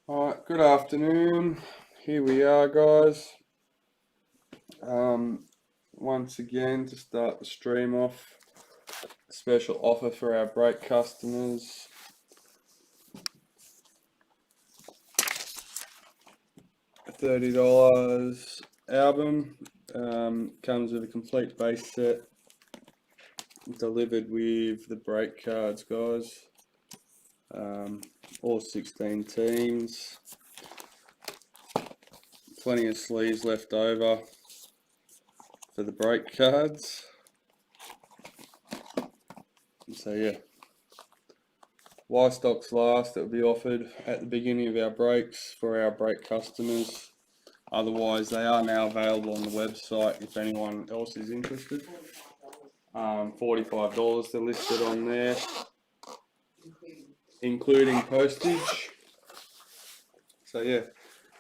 Alright, good afternoon. Here we are, guys. Once again, to start the stream off, special offer for our brake customers. $30 album. Comes with a complete base set, delivered with the brake cards, guys. All 16 teams. Plenty of sleeves left over for the brake cards. So yeah, while stocks last, it will be offered at the beginning of our breaks for our brake customers. Otherwise, they are now available on the website if anyone else is interested. $45, they're listed on there, including postage. So yeah,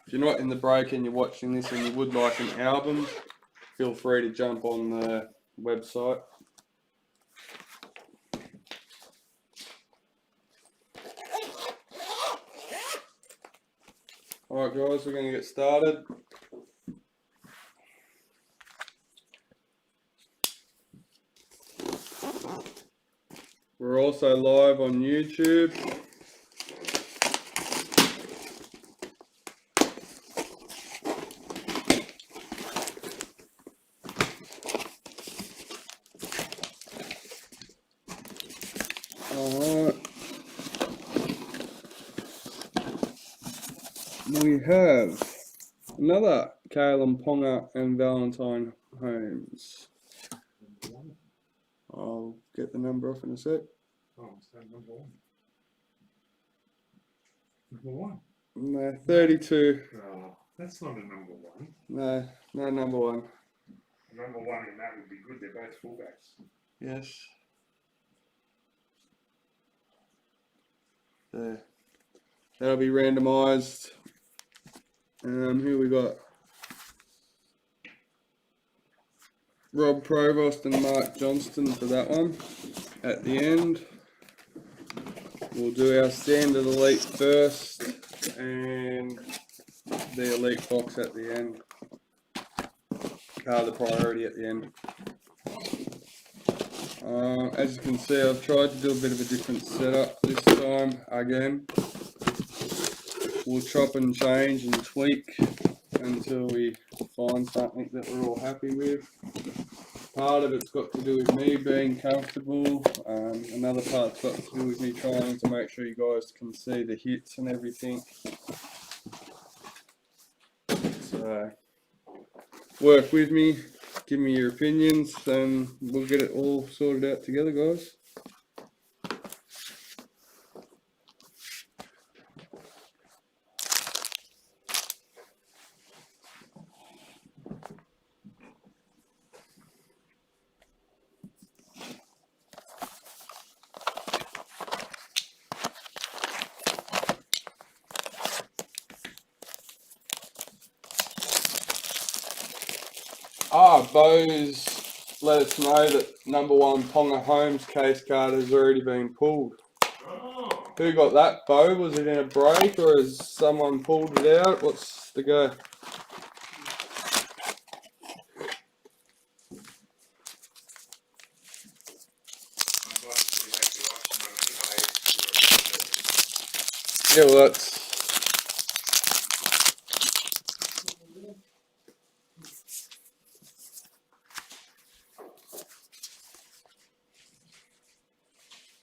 if you're not in the break and you're watching this and you would like an album, feel free to jump on the website. Alright guys, we're going to get started. We're also live on YouTube. Alright. We have another Kalen Ponga and Valentine Holmes. I'll get the number off in a sec. Oh, is that number one? Number one? No, 32. Oh, that's not a number one. No, no number one. Number one in that would be good. They're both fullbacks. Yes. There. That'll be randomised. Who we got? Rob Provost and Mark Johnston for that one. At the end, we'll do our standard elite first and the elite box at the end. The priority at the end. As you can see, I've tried to do a bit of a different setup this time again. We'll chop and change and tweak until we find something that we're all happy with. Part of it's got to do with me being comfortable. Another part's got to do with me trying to make sure you guys can see the hits and everything. So work with me, give me your opinions, and we'll get it all sorted out together, guys. Bose let us know that number one Ponga Holmes case card has already been pulled. Oh. Who got that, Bo? Was it in a break or has someone pulled it out? What's the go? Yeah, well that's...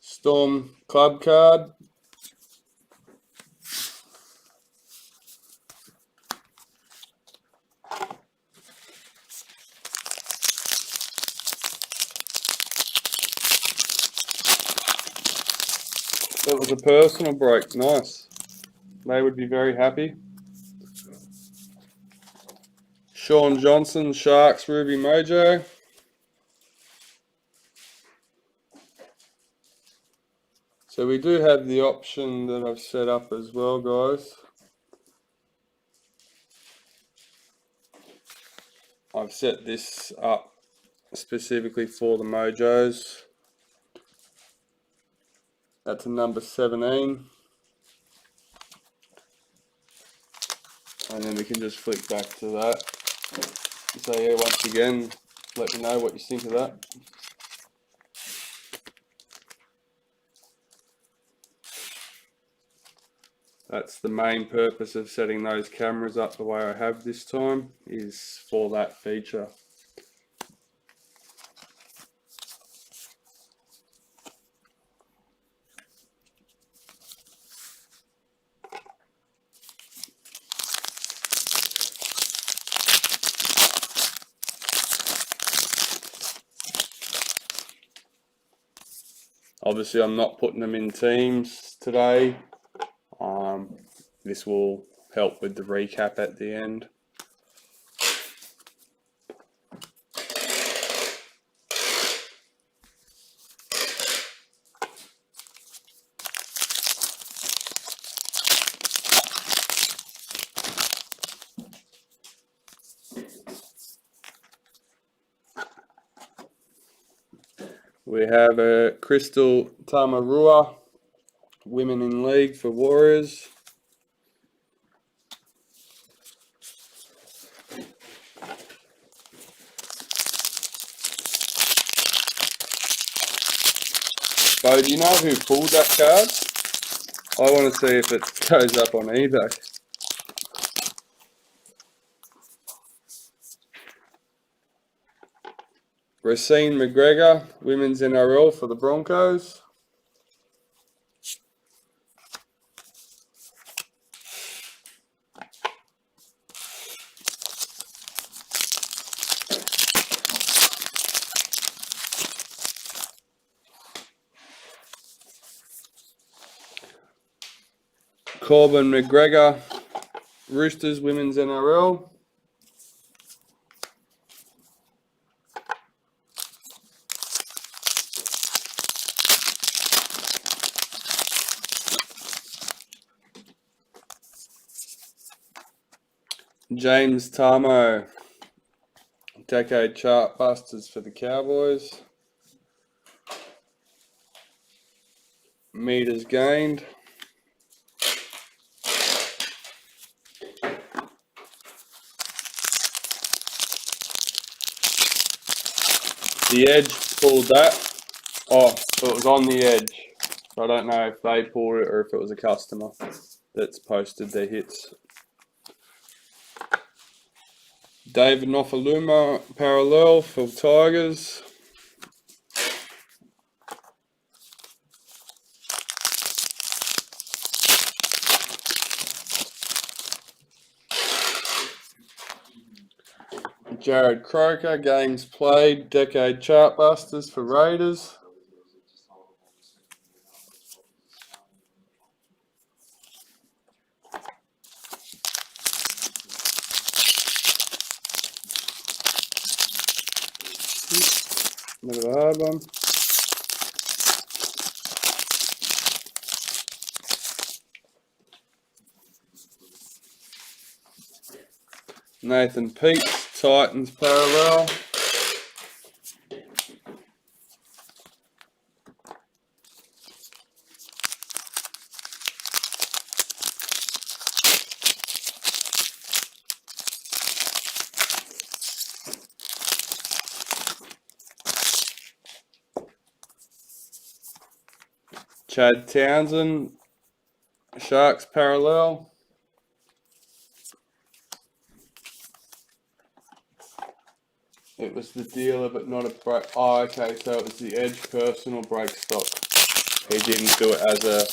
Storm club card. That was a personal break. Nice. They would be very happy. Sean Johnson, Sharks, Ruby Mojo. So we do have the option that I've set up as well, guys. I've set this up specifically for the Mojos. That's a number 17. and then we can just flick back to that. So yeah, once again, let me know what you think of that. That's the main purpose of setting those cameras up the way I have this time, is for that feature. Obviously I'm not putting them in teams today. This will help with the recap at the end. We have a Crystal Tamarua, Women in League for Warriors. Bo, do you know who pulled that card? I want to see if it goes up on eBay. Racine McGregor, Women's NRL for the Broncos. Corbin McGregor, Roosters Women's NRL. James Tarmo, Decade Chart Busters for the Cowboys. Meters gained. The Edge pulled that. Oh, it was on the Edge. I don't know if they pulled it or if it was a customer that's posted their hits. David Nofaluma, parallel for Tigers. Jared Croker, games played, Decade Chart Busters for Raiders. Bit of a hard one. Nathan Peets, Titans parallel. Chad Townsend, Sharks parallel. It was the dealer, but not a break. Oh, okay, so it was the Edge personal break stock. He didn't do it as a.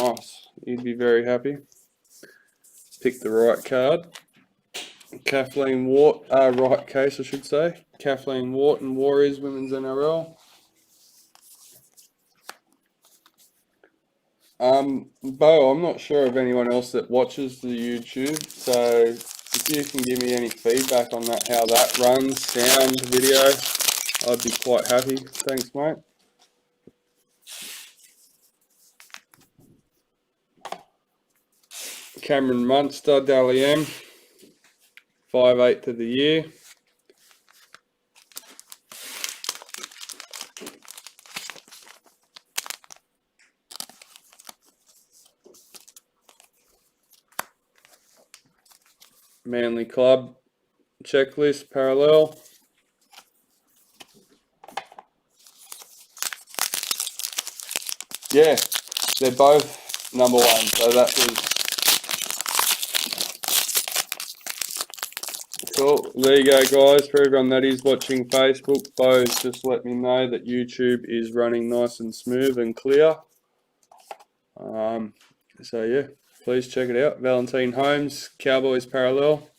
Nice. He'd be very happy. Picked the right card. Kathleen Wart, right case, I should say. Kathleen Wharton, Warriors Women's NRL. Bo, I'm not sure of anyone else that watches the YouTube, so if you can give me any feedback on that, how that runs, sound, video, I'd be quite happy. Thanks, mate. Cameron Munster, Dally M, 5/8 of the year. Manly Club checklist parallel. Yeah, they're both number one. So that was cool. There you go, guys. For everyone that is watching Facebook, Bo's just let me know that YouTube is running nice and smooth and clear. So yeah, please check it out. Valentine Holmes, Cowboys parallel.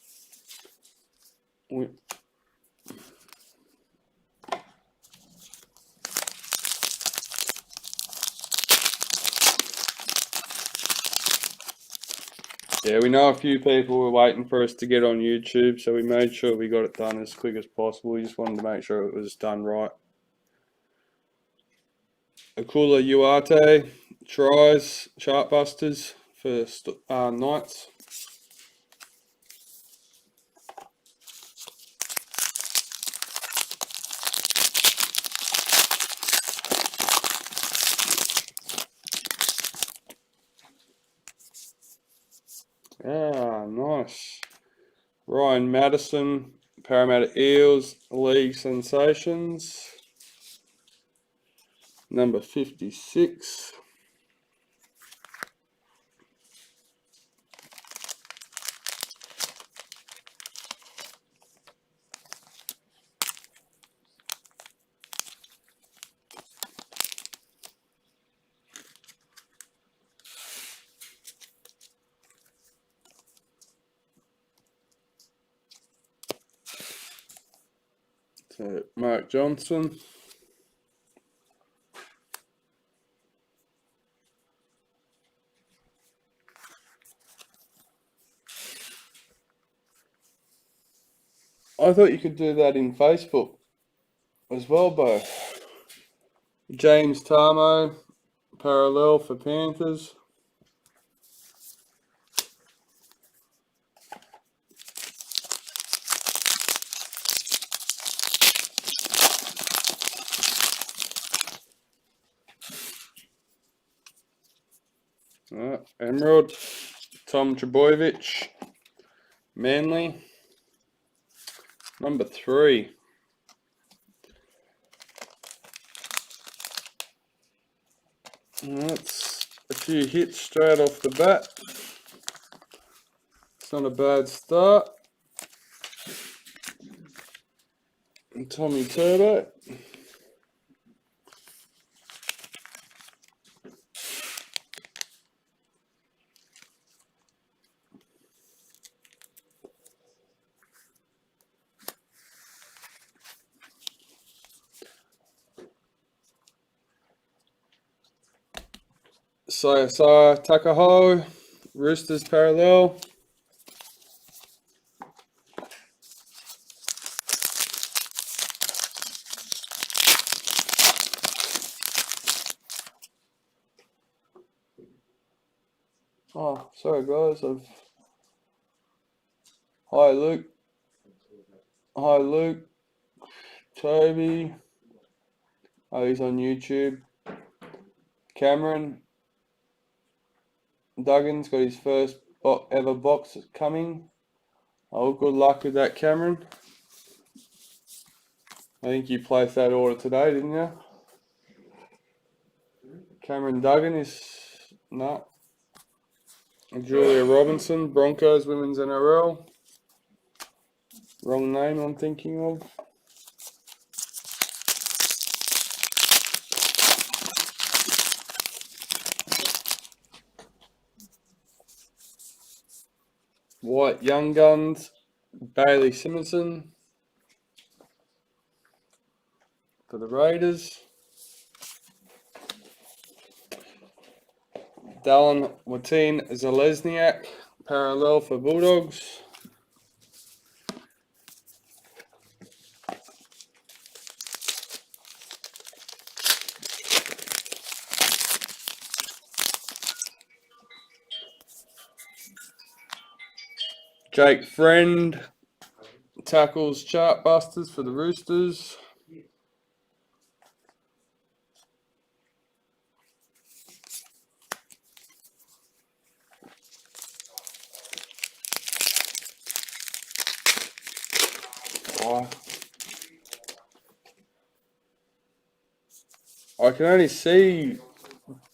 Yeah, we know a few people were waiting for us to get on YouTube, so we made sure we got it done as quick as possible. We just wanted to make sure it was done right. Akula Uarte tries Chartbusters for Knights. Nice. Ryan Madison, Parramatta Eels, League Sensations. Number 56. So Mark Johnson. I thought you could do that in Facebook as well, Bo. James Tarmo, parallel for Panthers. Emerald, Tom Trbojevic, Manly. Number 3. That's a few hits straight off the bat. It's not a bad start. And Tommy Turbo. So Takaho, Roosters parallel. Oh, sorry guys. Hi Luke. Hi Luke. Toby. Oh, he's on YouTube. Cameron. Duggan's got his first ever box coming. Oh, good luck with that, Cameron. I think you placed that order today, didn't you? Cameron Duggan is not. Julia Robinson, Broncos Women's NRL. Wrong name I'm thinking of. White Young Guns, Bailey Simonson for the Raiders. Dallin Watine Zalesniak, parallel for Bulldogs. Jake Friend, tackles Chartbusters for the Roosters. fire. I can only see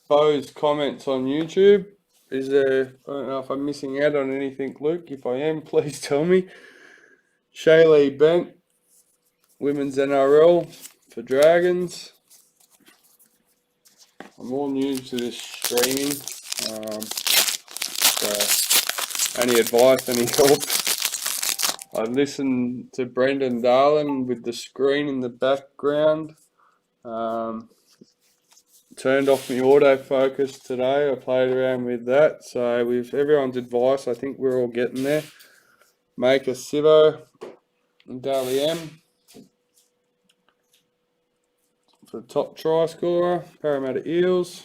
Bo's comments on YouTube. Is there, I don't know if I'm missing out on anything, Luke. If I am, please tell me. Shaylee Bent, Women's NRL for Dragons. I'm all new to this streaming. So any advice, any help? I listened to Brendan Darlin with the screen in the background. Turned off my autofocus today. I played around with that. So with everyone's advice, I think we're all getting there. Make a Sivo and Dally M for the top try scorer. Parramatta Eels.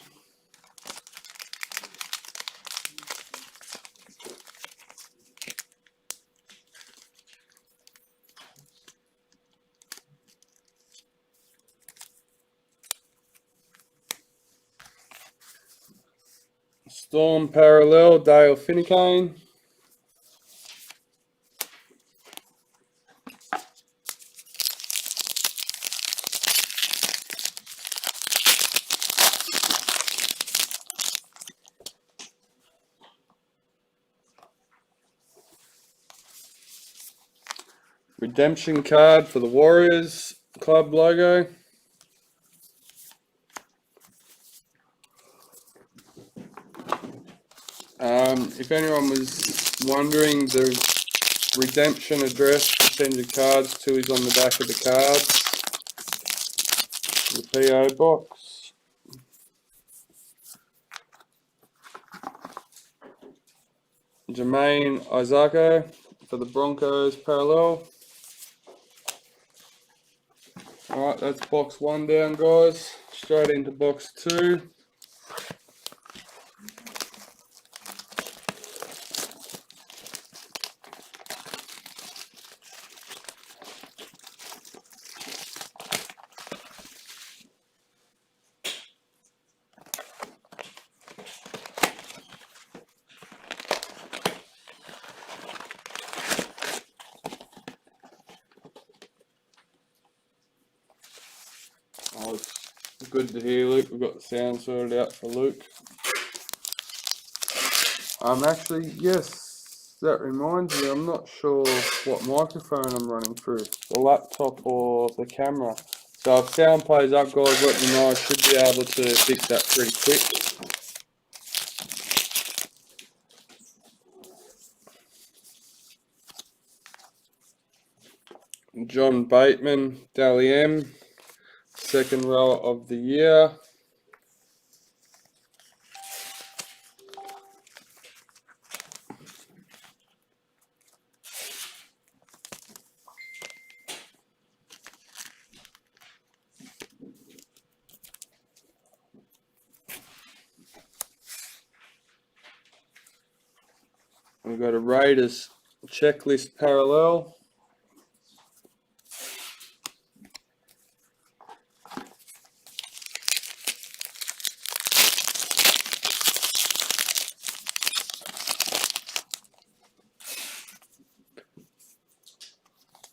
Storm parallel, Dale Finucane. Redemption card for the Warriors club logo. If anyone was wondering, the redemption address to send your cards to is on the back of the cards. The PO box. Jermaine Isako for the Broncos parallel. Alright, that's box 1 down, guys. Straight into box 2. Oh, it's good to hear, Luke. We've got the sound sorted out for Luke. Actually, yes, that reminds me, I'm not sure what microphone I'm running through, the laptop or the camera. So if sound plays up, guys, let me know. I should be able to fix that pretty quick. John Bateman, Dally M, second row of the year. We've got a Raiders checklist parallel.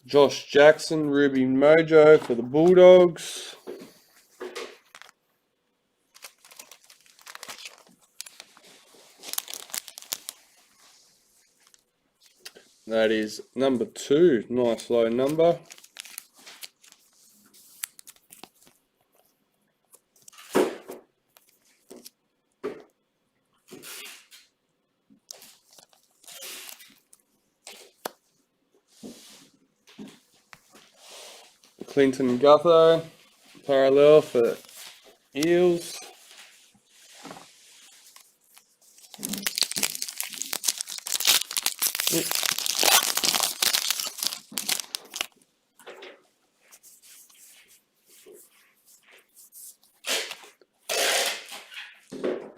Josh Jackson, Ruby Mojo for the Bulldogs. That is number 2. Nice low number. Clinton Gutho, parallel for Eels.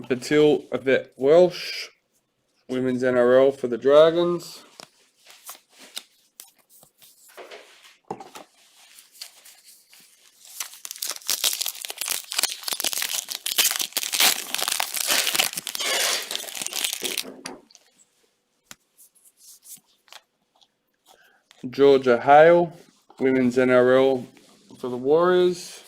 Patil Yvette Welsh, Women's NRL for the Dragons. Georgia Hale, Women's NRL for the Warriors.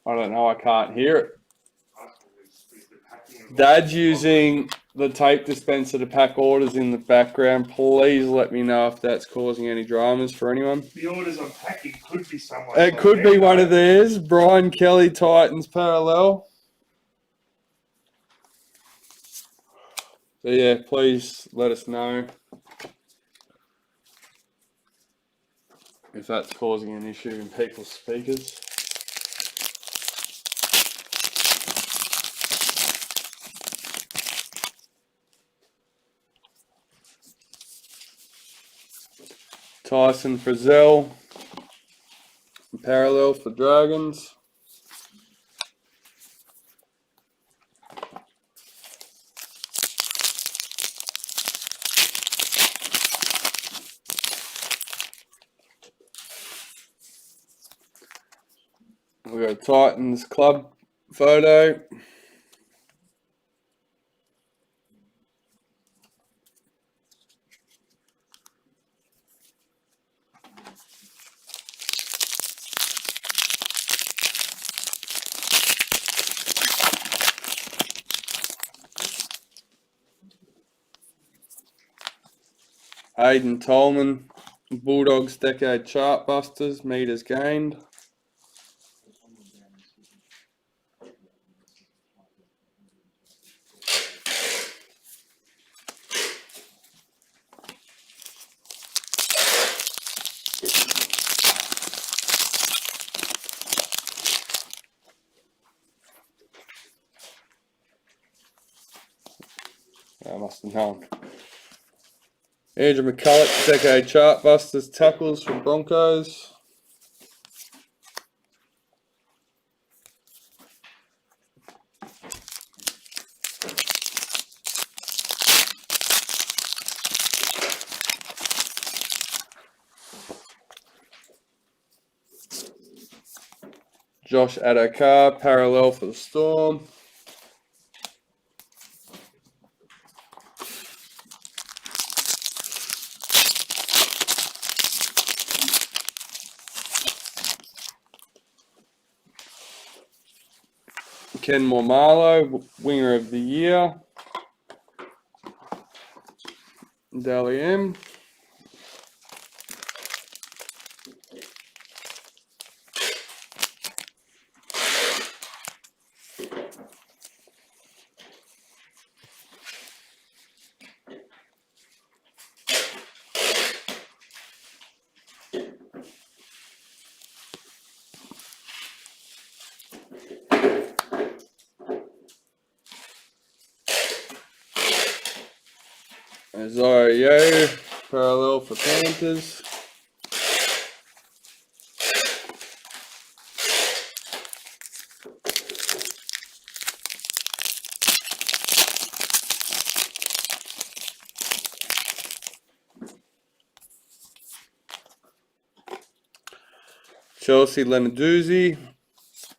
I don't know, I can't hear it. Dad's using the tape dispenser to pack orders in the background. Please let me know if that's causing any dramas for anyone. The orders I'm packing could be someone. It could be one of theirs. Brian Kelly, Titans parallel. So yeah, please let us know if that's causing an issue in people's speakers. Tyson Frizzell, parallel for Dragons. We got a Titans club photo. Aiden Tolman, Bulldogs Decade Chartbusters, meters gained. I must have known. Andrew McCulloch, Decade Chartbusters, tackles for Broncos. Josh Adokar, parallel for the Storm. Ken Mormalo, Winger of the Year. Dally M. Isaiah Yo, parallel for Panthers. Chelsea Lenarduzzi,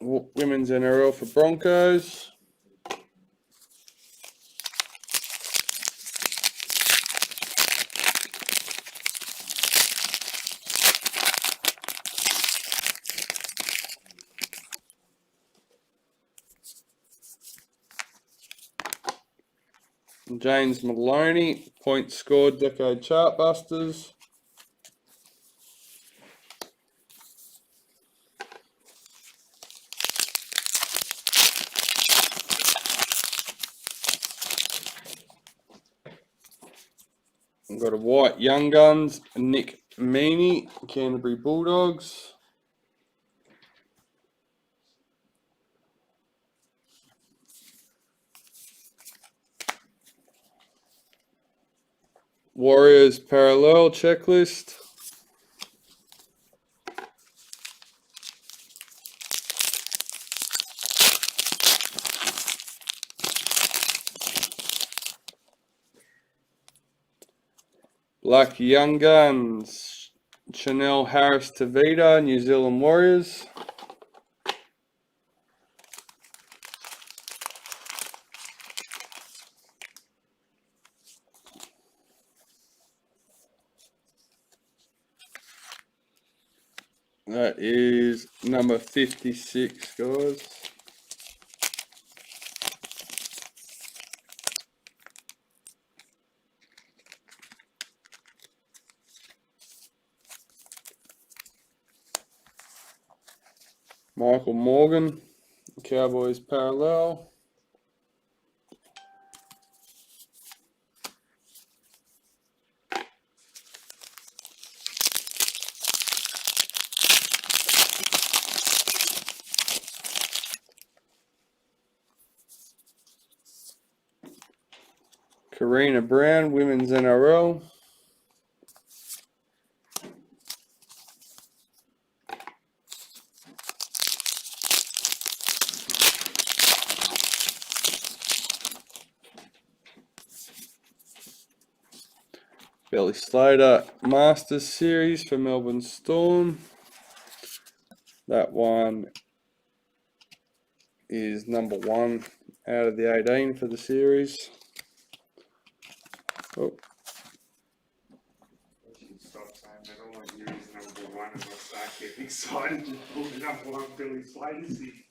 Women's NRL for Broncos. James Maloney, points scored, Decade Chartbusters. We've got a white Young Guns, Nick Meaney, Canterbury Bulldogs. Warriors parallel checklist. Black Young Guns, Chanel Harris Tavita, New Zealand Warriors. That is number 56, guys. Michael Morgan, Cowboys parallel. Karina Brown, Women's NRL. Billy Slater, Masters Series for Melbourne Storm. That one is number 1 out of the 18 for the series. Oh. You should stop saying that. All I hear is number one, and I start getting excited just pull the number one Billy Slater series.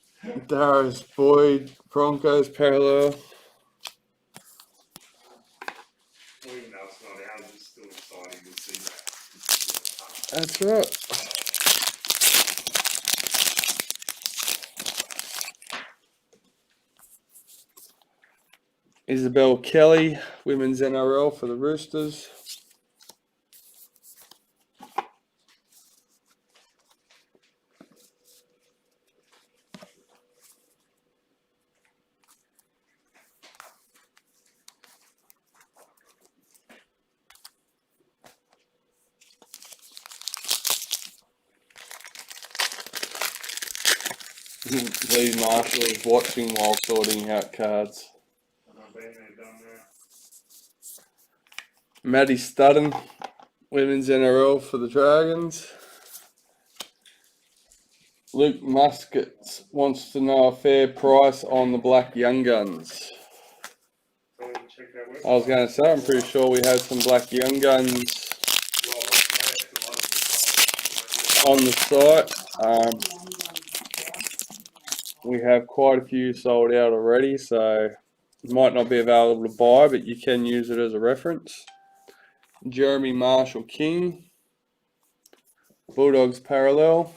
Darius Boyd, Broncos parallel. Well, even though it's not ours, it's still exciting to see that. That's right. Isabel Kelly, Women's NRL for the Roosters. Lee Marshall is watching while sorting out cards. And I've been there, done that. Maddie Studden, Women's NRL for the Dragons. Luke Muskett wants to know a fair price on the Black Young Guns. So check that website. I was going to say, I'm pretty sure we have some Black Young Guns on the site. We have quite a few sold out already, so it might not be available to buy, but you can use it as a reference. Jeremy Marshall King, Bulldogs parallel.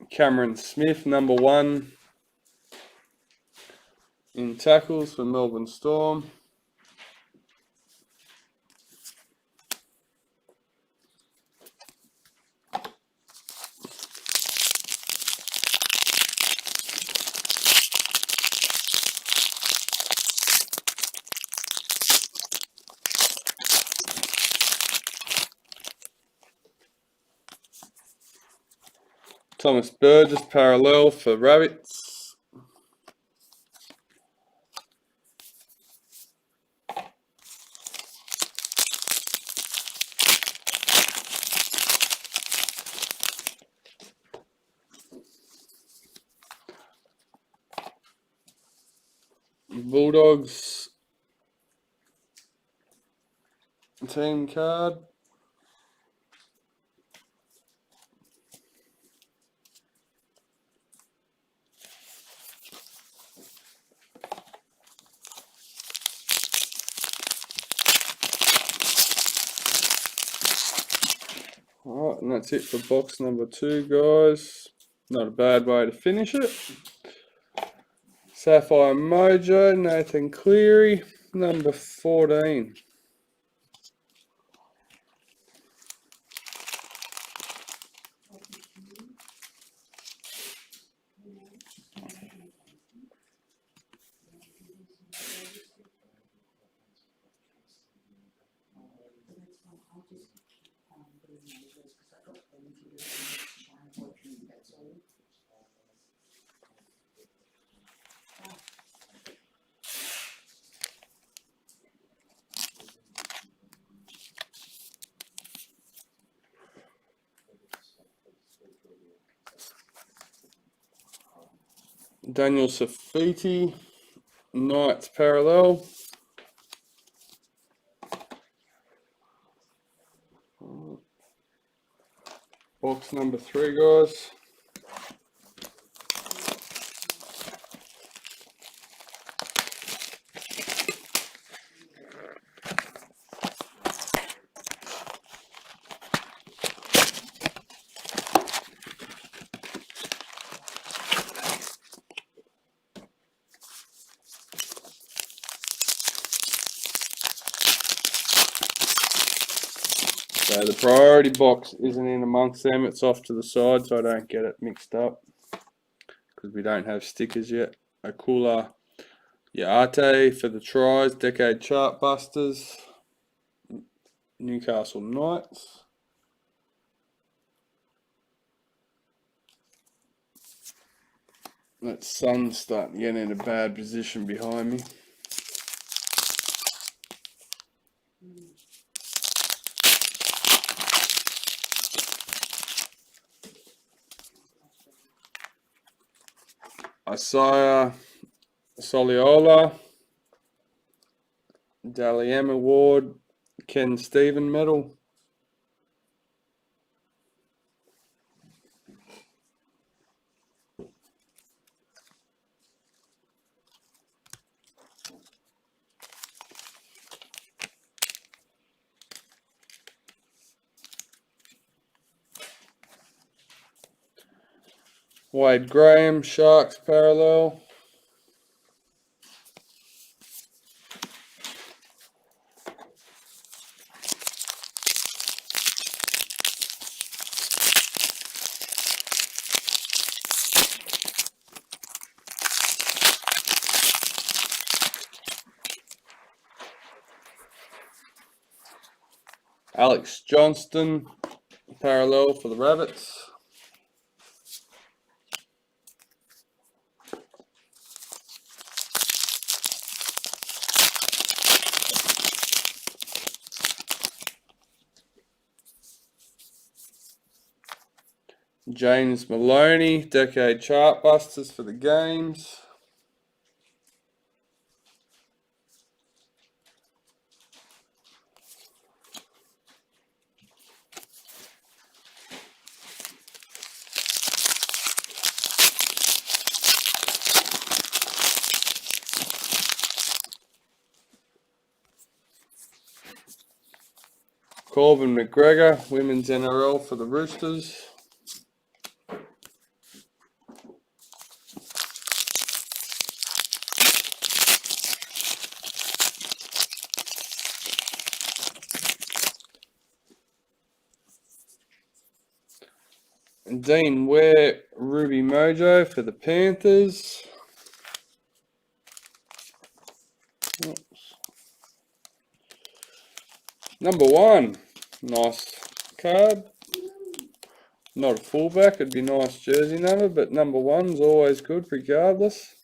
Cameron Smith, number 1 in tackles for Melbourne Storm. Thomas Burgess parallel for Rabbits. Bulldogs team card. Alright, and that's it for box number 2, guys. Not a bad way to finish it. Sapphire Mojo, Nathan Cleary, number 14. Daniel Safiti, Knights parallel. Box number 3, guys. So the priority box isn't in amongst them, it's off to the side so I don't get it mixed up, because we don't have stickers yet. Akula Yaate for the tries, Decade Chart Busters, Newcastle Knights. That sun's starting to get in a bad position behind me. Isaiah Soliola, Dally M Award, Ken Stephen Medal. Wade Graham, Sharks parallel. Alex Johnston, parallel for the Rabbits. James Maloney, Decade Chart Busters for the Games. Corbin McGregor, Women's NRL for the Roosters. Dean Ware, Ruby Mojo for the Panthers. Oops. Number 1, nice card. Not a fullback, it'd be nice jersey number, but number 1's always good regardless.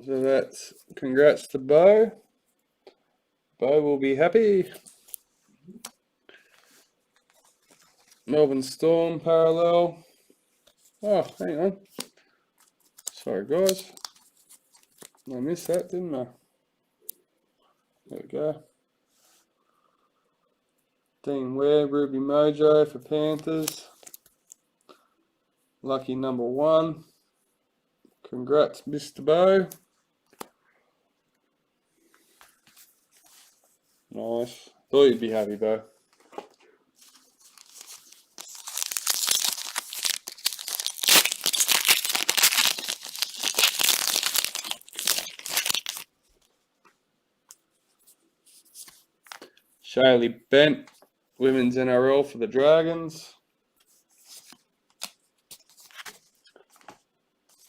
So that's congrats to Bo. Bo will be happy. Melbourne Storm parallel. Oh, hang on. Sorry guys. I missed that, didn't I? There we go. Dean Ware, Ruby Mojo for Panthers. Lucky number 1. Congrats, Mr. Bo. Nice. Thought you'd be happy, Bo. Shaylee Bent, Women's NRL for the Dragons.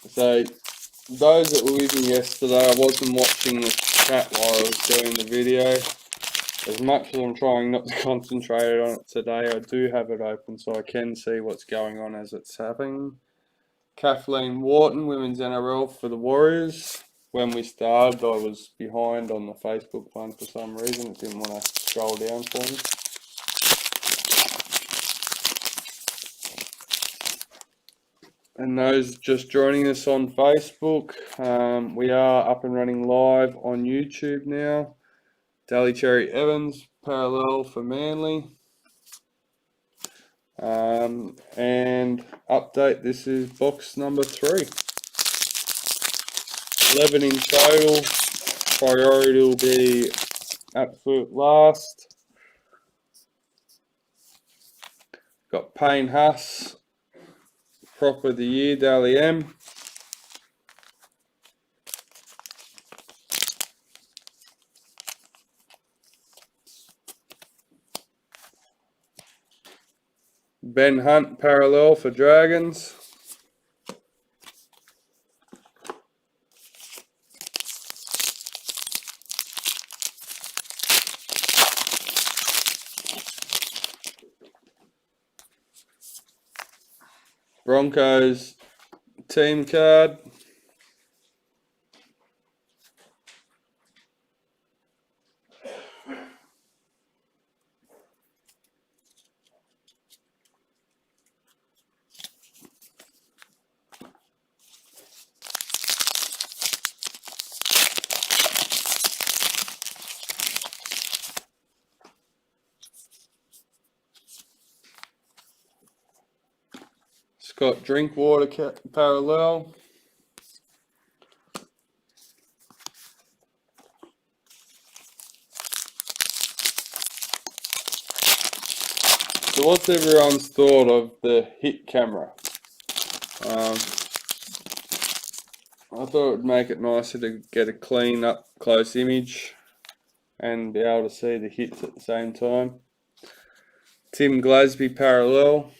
So, those that were with me yesterday, I wasn't watching the chat while I was doing the video. As much as I'm trying not to concentrate on it today, I do have it open so I can see what's going on as it's happening. Kathleen Wharton, Women's NRL for the Warriors. When we started, I was behind on the Facebook one for some reason. It didn't want to scroll down for me. And those just joining us on Facebook, we are up and running live on YouTube now. Daly Cherry Evans, parallel for Manly. And update, this is box number 3. 11 in total. Priority will be absolute last. Got Payne Haas, prop of the year, Dally M. Ben Hunt, parallel for Dragons. Broncos team card. Scott Drinkwater parallel. So what's everyone's thought of the hit camera? I thought it would make it nicer to get a clean up close image and be able to see the hits at the same time. Tim Glasby parallel.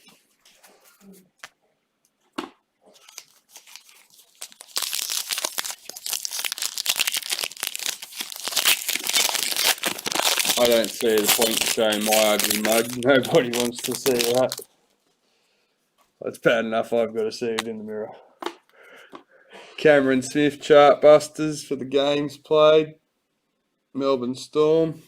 I don't see the point in showing my ugly mug. Nobody wants to see that. It's bad enough I've got to see it in the mirror. Cameron Smith chart busters for the games played. Melbourne Storm.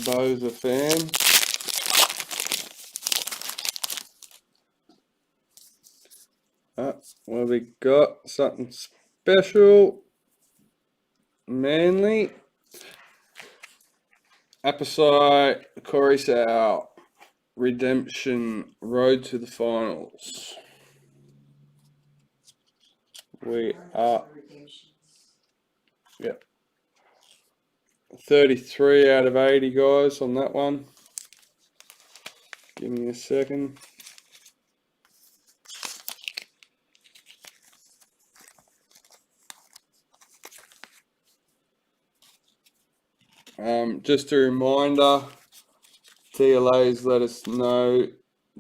Bo's a fan. What have we got? Something special. Manly. Apasai Coruscant. Redemption road to the finals. We are. Yep. 33 out of 80 guys on that one. Give me a second. Just a reminder, TLA's let us know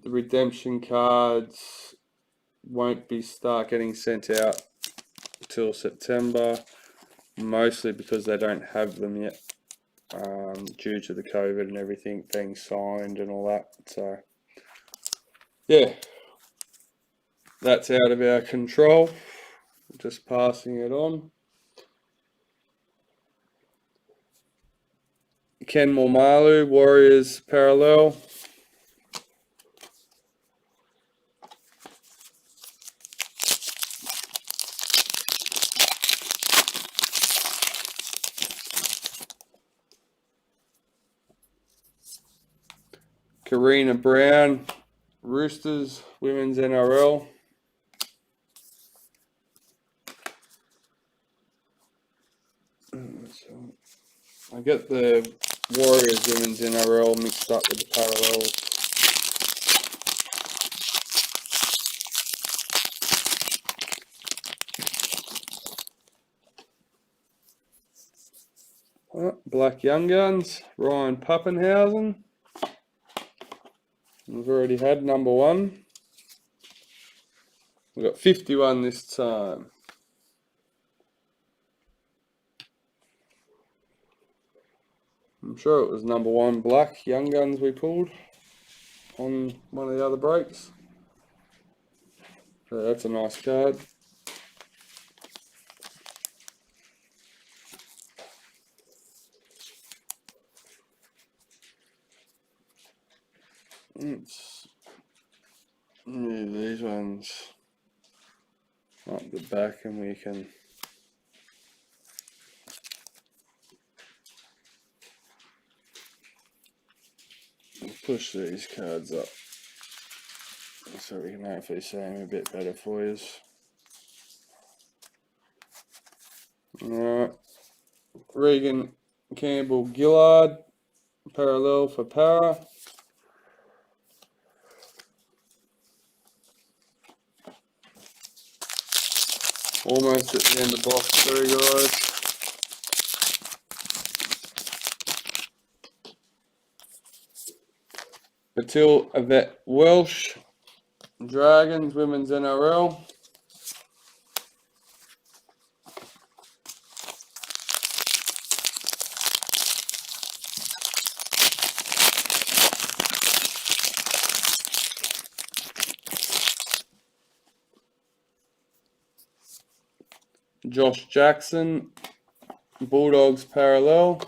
the redemption cards won't be start getting sent out till September, mostly because they don't have them yet, due to the COVID and everything being signed and all that. So yeah, that's out of our control. Just passing it on. Ken Mormalu, Warriors parallel. Karina Brown, Roosters, Women's NRL. I get the Warriors Women's NRL mixed up with the parallels. Black Young Guns, Ryan Pappenhausen. We've already had number 1. We've got 51 this time. I'm sure it was number 1 Black Young Guns we pulled on one of the other breaks. So that's a nice card. Let's move these ones up the back and we can push these cards up so we can hopefully see them a bit better for you. Alright, Regan Campbell Gillard, parallel for para. Almost at the end of box 3, guys. Batil Yvette Welsh, Dragons, Women's NRL. Josh Jackson, Bulldogs parallel.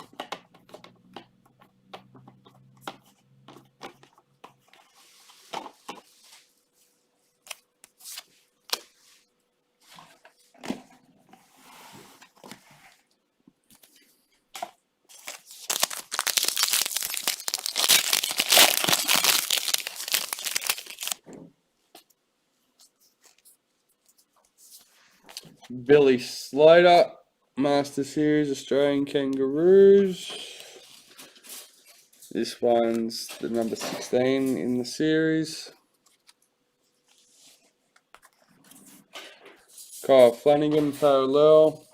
Billy Slater, Master Series Australian Kangaroos. This one's the number 16 in the series. Kyle Flanagan, parallel.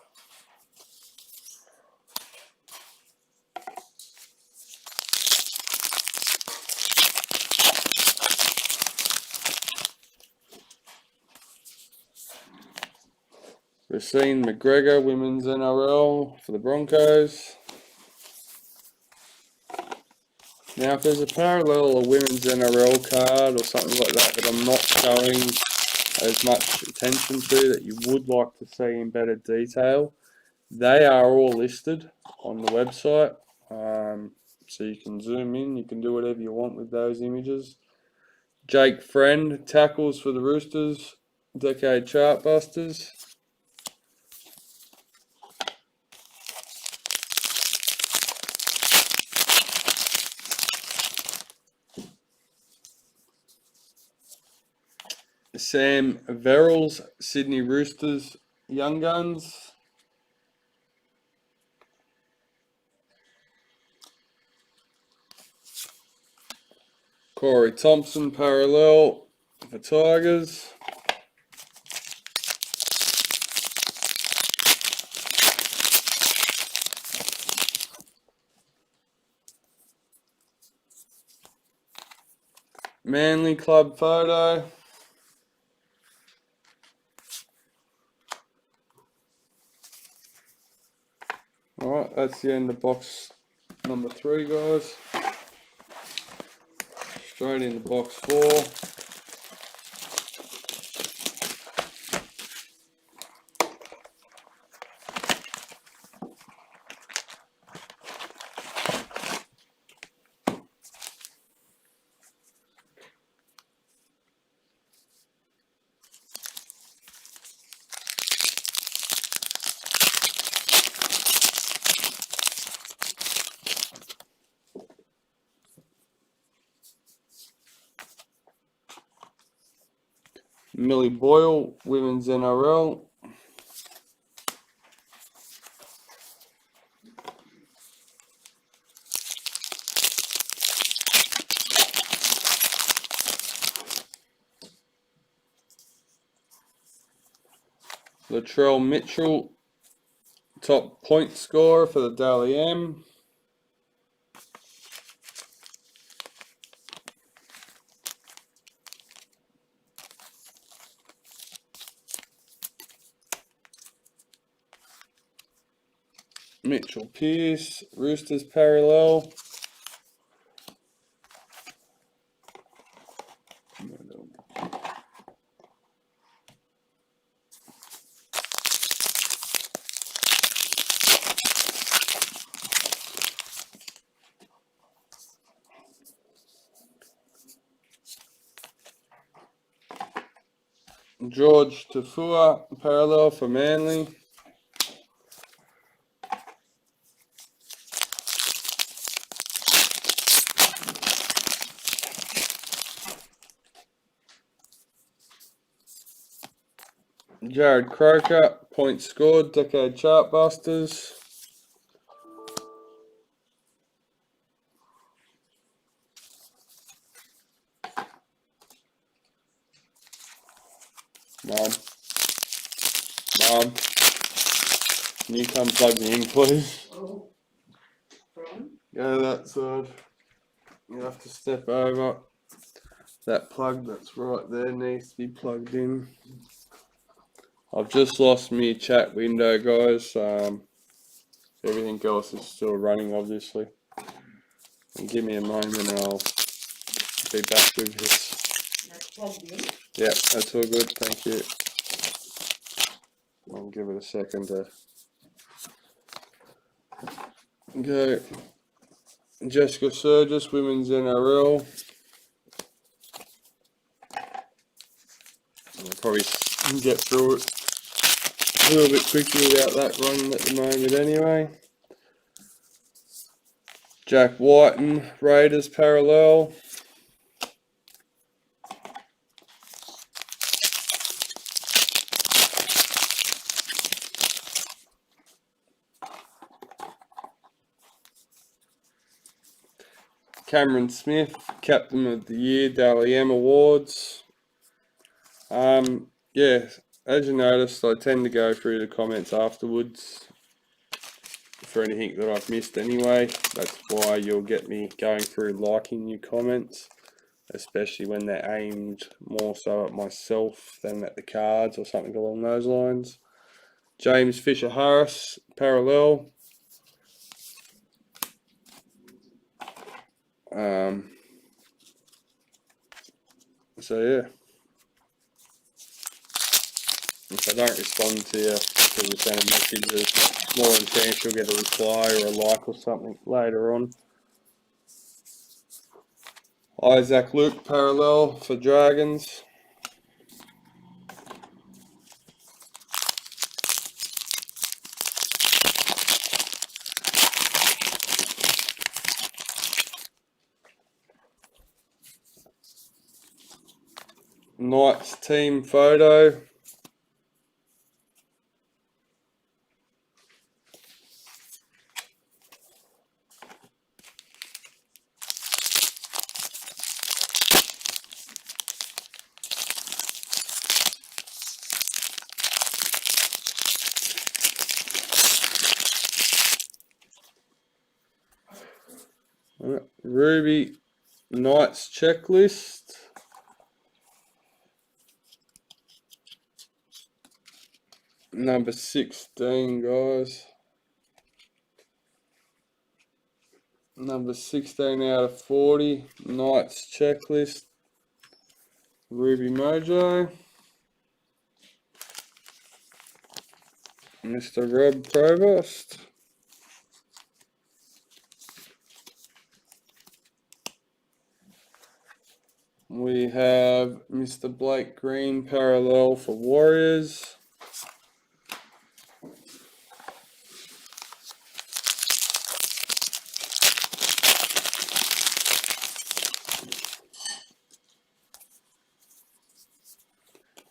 Racine McGregor, Women's NRL for the Broncos. Now, if there's a parallel or Women's NRL card or something like that that I'm not showing as much attention to that you would like to see in better detail, they are all listed on the website. So you can zoom in, you can do whatever you want with those images. Jake Friend, tackles for the Roosters, Decade Chartbusters. Sam Verrills, Sydney Roosters, Young Guns. Corey Thompson, parallel for Tigers. Manly Club photo. Alright, that's the end of box number 3, guys. Straight into box 4. Millie Boyle, Women's NRL. Latrell Mitchell, top point scorer for the Dally M. Mitchell Pearce, Roosters parallel. George Tafua, parallel for Manly. Jared Croker, points scored, decade chartbusters. Mom, can you come plug me in, please? Oh, from? Go that side. You have to step over. That plug that's right there needs to be plugged in. I've just lost me chat window, guys. Everything else is still running, obviously. And give me a moment and I'll be back with this. That's plugged in. Yeah, that's all good, thank you. I'll give it a second to go. Jessica Surgis, Women's NRL. I'll probably get through it a little bit quicker without that running at the moment anyway. Jack Whiten, Raiders parallel. Cameron Smith, Captain of the Year, Dally M Awards. Yeah, as you noticed, I tend to go through the comments afterwards for anything that I've missed anyway. That's why you'll get me going through liking your comments, especially when they're aimed more so at myself than at the cards or something along those lines. James Fisher Harris, parallel. So yeah, if I don't respond to you because you send a message, there's more than a chance you'll get a reply or a like or something later on. Isaac Luke, parallel for Dragons. Knights team photo. Ruby Knights checklist. Number 16, guys. Number 16 out of 40. Knights checklist. Ruby Mojo. Mr. Rob Provost. We have Mr. Blake Green, parallel for Warriors.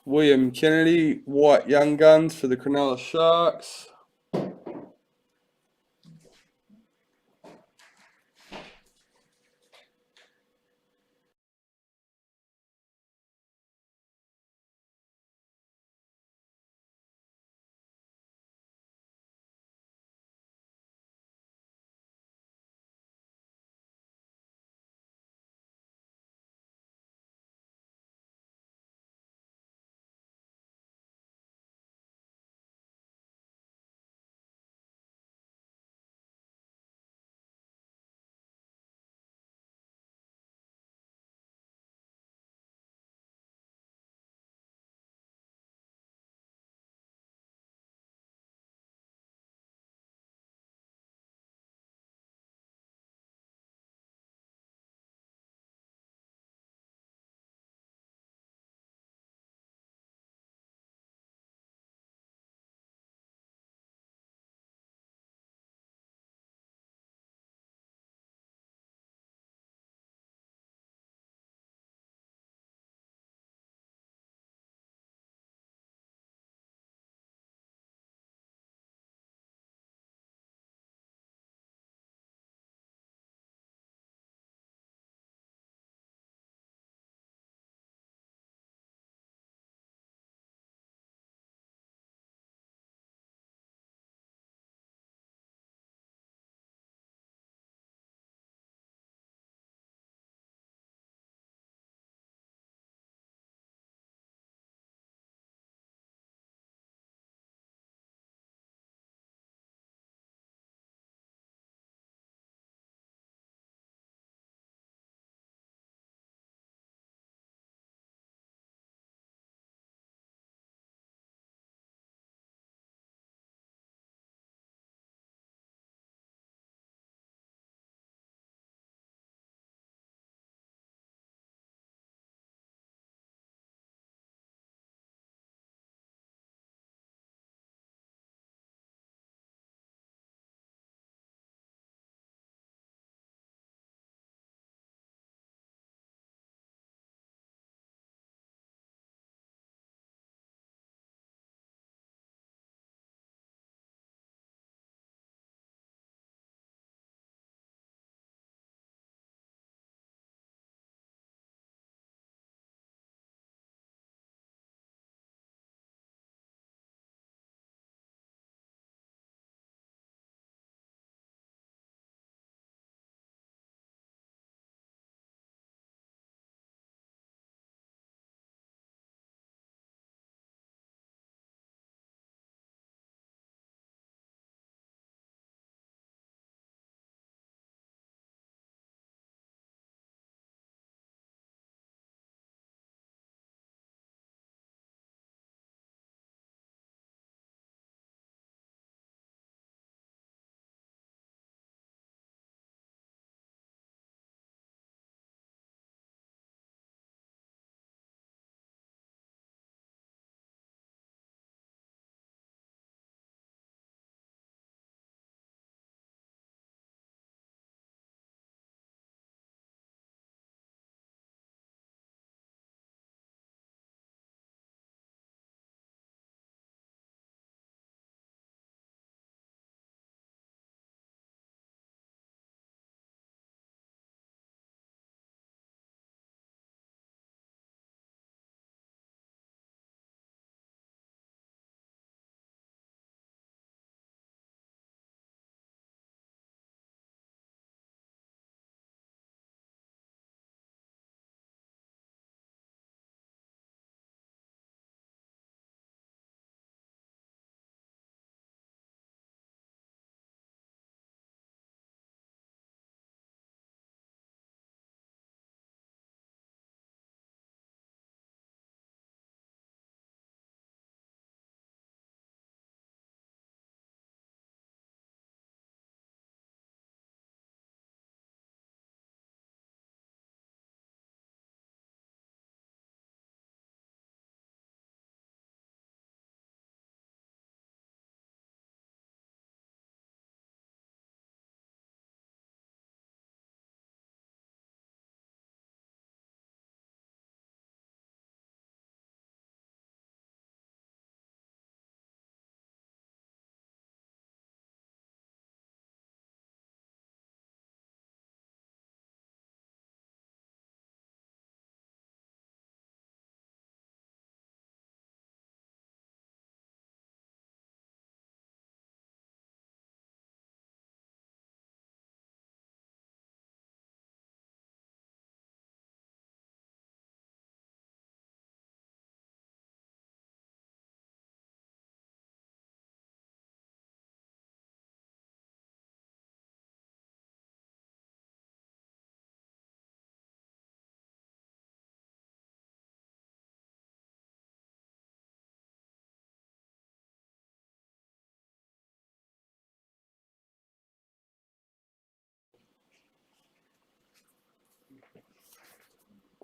William Kennedy, White Young Guns for the Cronulla Sharks.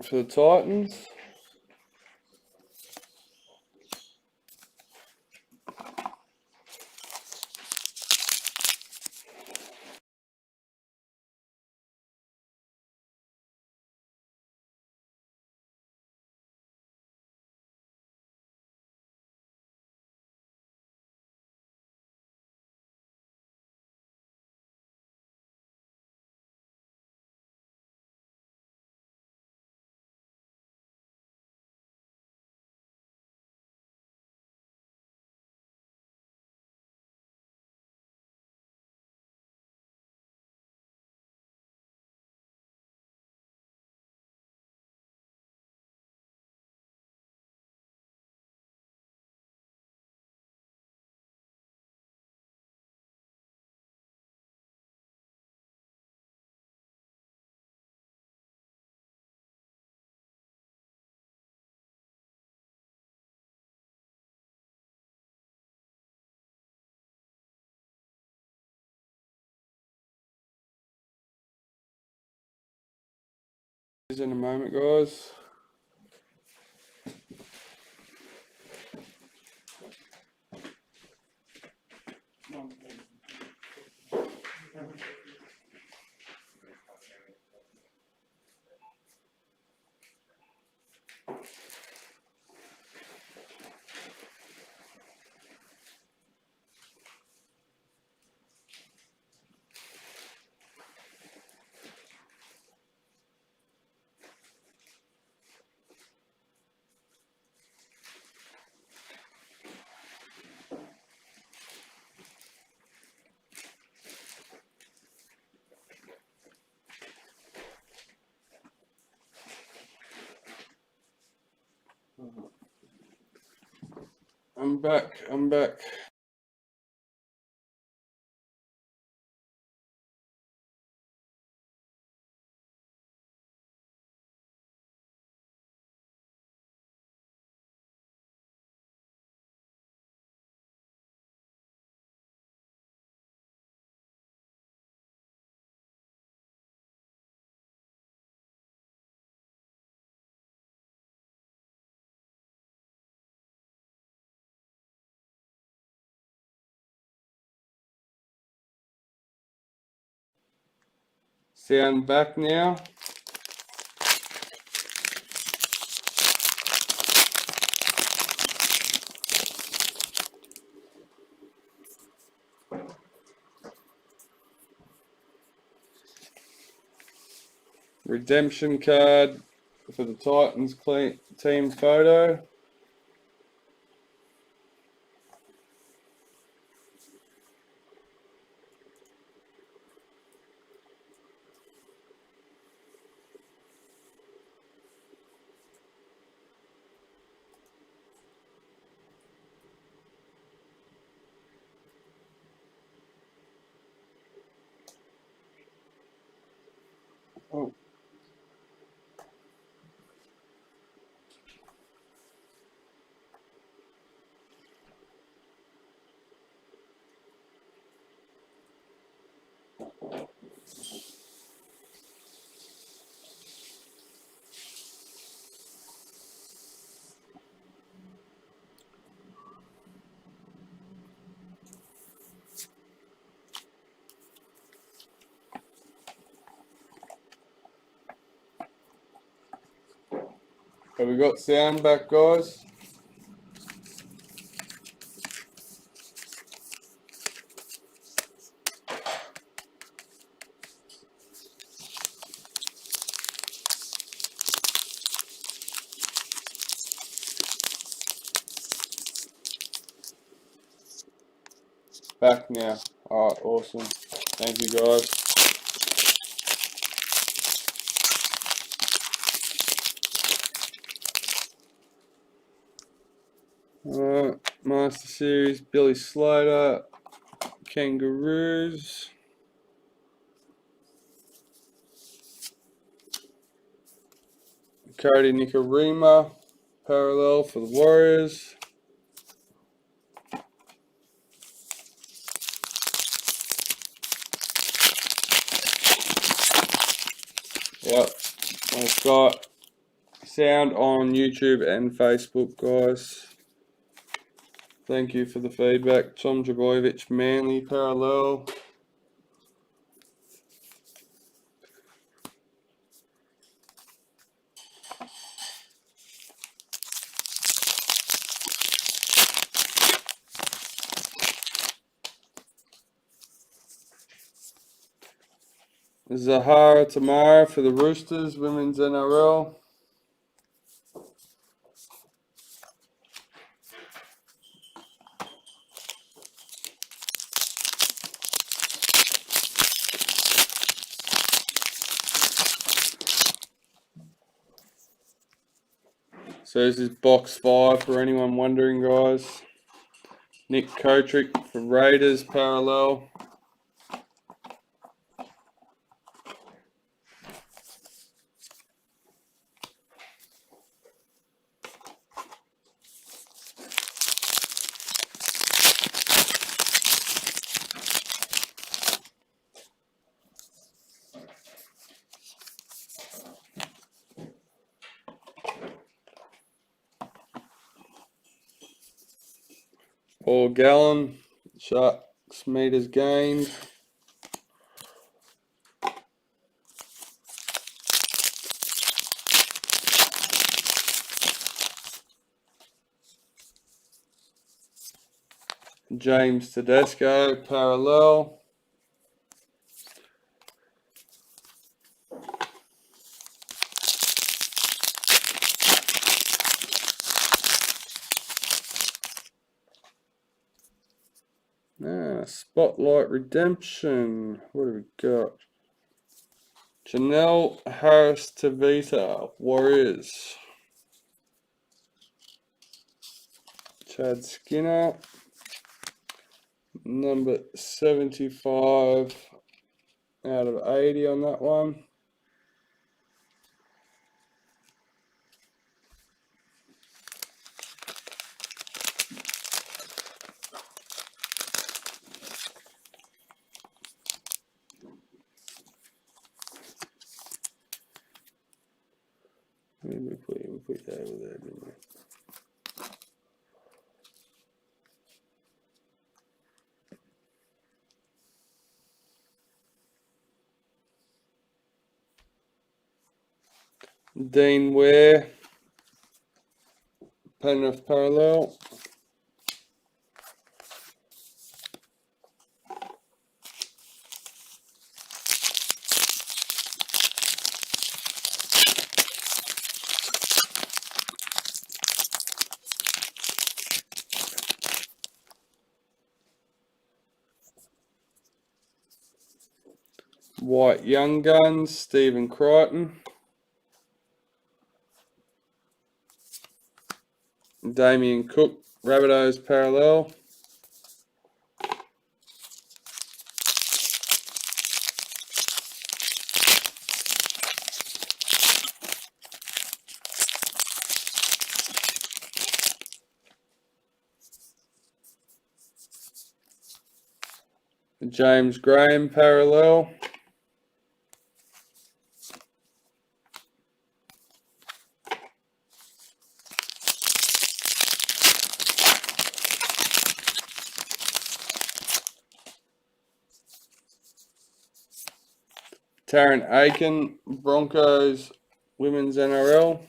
for the Titans. In a moment, guys. I'm back. Sound back now. Redemption card for the Titans team photo. Oh. Have we got sound back, guys? Back now. Alright, awesome. Thank you, guys. Alright, Master Series, Billy Slater, Kangaroos. Cody Nikorima, parallel for the Warriors. Yep, I've got sound on YouTube and Facebook, guys. Thank you for the feedback. Tom Dragojevic, Manly parallel. Zahara Tamara for the Roosters, Women's NRL. So this is box 5 for anyone wondering, guys. Nick Kotrick for Raiders parallel. Paul Gallen, Sharks meters gained. James Tedesco parallel. Spotlight Redemption. What have we got? Janelle Harris Tavita, Warriors. Chad Skinner, number 75 out of 80 on that one. We put that over there, didn't we? Dean Ware, Penrith parallel. White Young Guns, Stephen Crichton. Damien Cook, Rabbitohs parallel. James Graham parallel. Tarrant Aiken, Broncos, Women's NRL.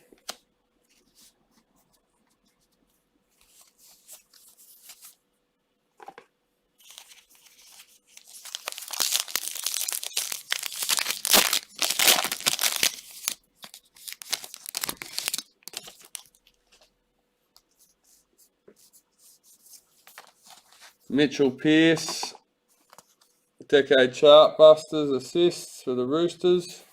Mitchell Pearce, Decade Chartbusters assists for the Roosters.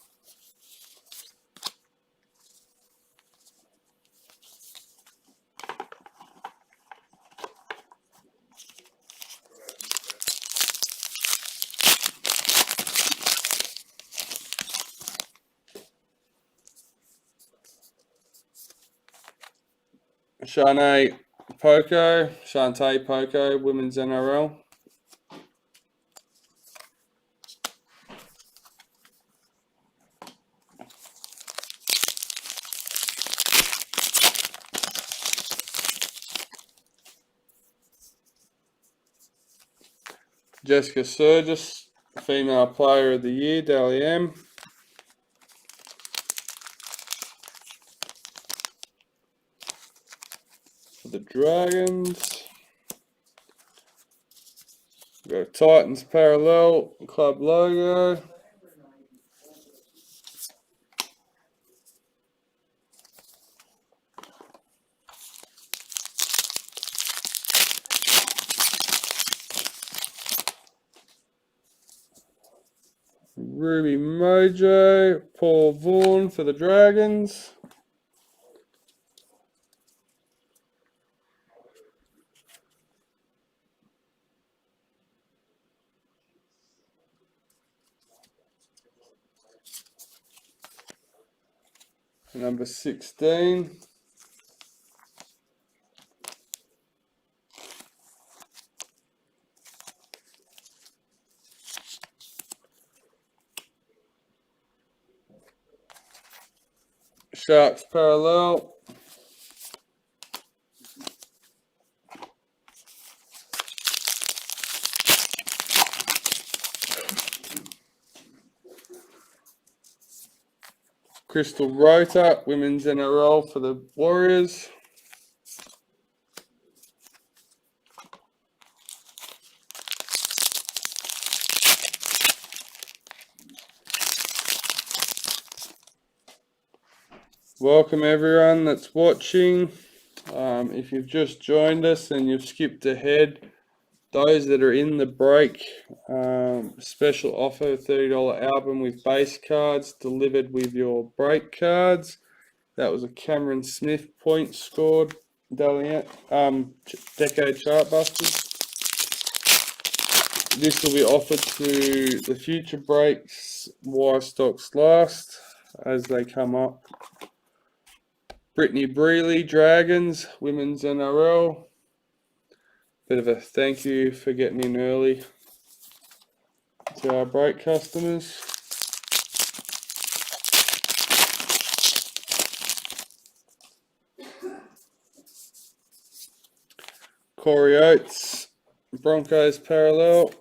Shantae Poko, Women's NRL. Jessica Surgis, Female Player of the Year, Dally M. For the Dragons. We've got Titans Parallel Club logo. Ruby Mojo, Paul Vaughan for the Dragons. Number 16. Sharks Parallel. Crystal Rota, Women's NRL for the Warriors. Welcome everyone that's watching. If you've just joined us and you've skipped ahead, those that are in the break, special offer, $30 album with base cards delivered with your break cards. That was a Cameron Smith point scored, Decade Chartbusters. This will be offered to the future breaks, why stocks last, as they come up. Brittany Brealey, Dragons, Women's NRL. Bit of a thank you for getting in early to our break customers. Corey Oates, Broncos Parallel.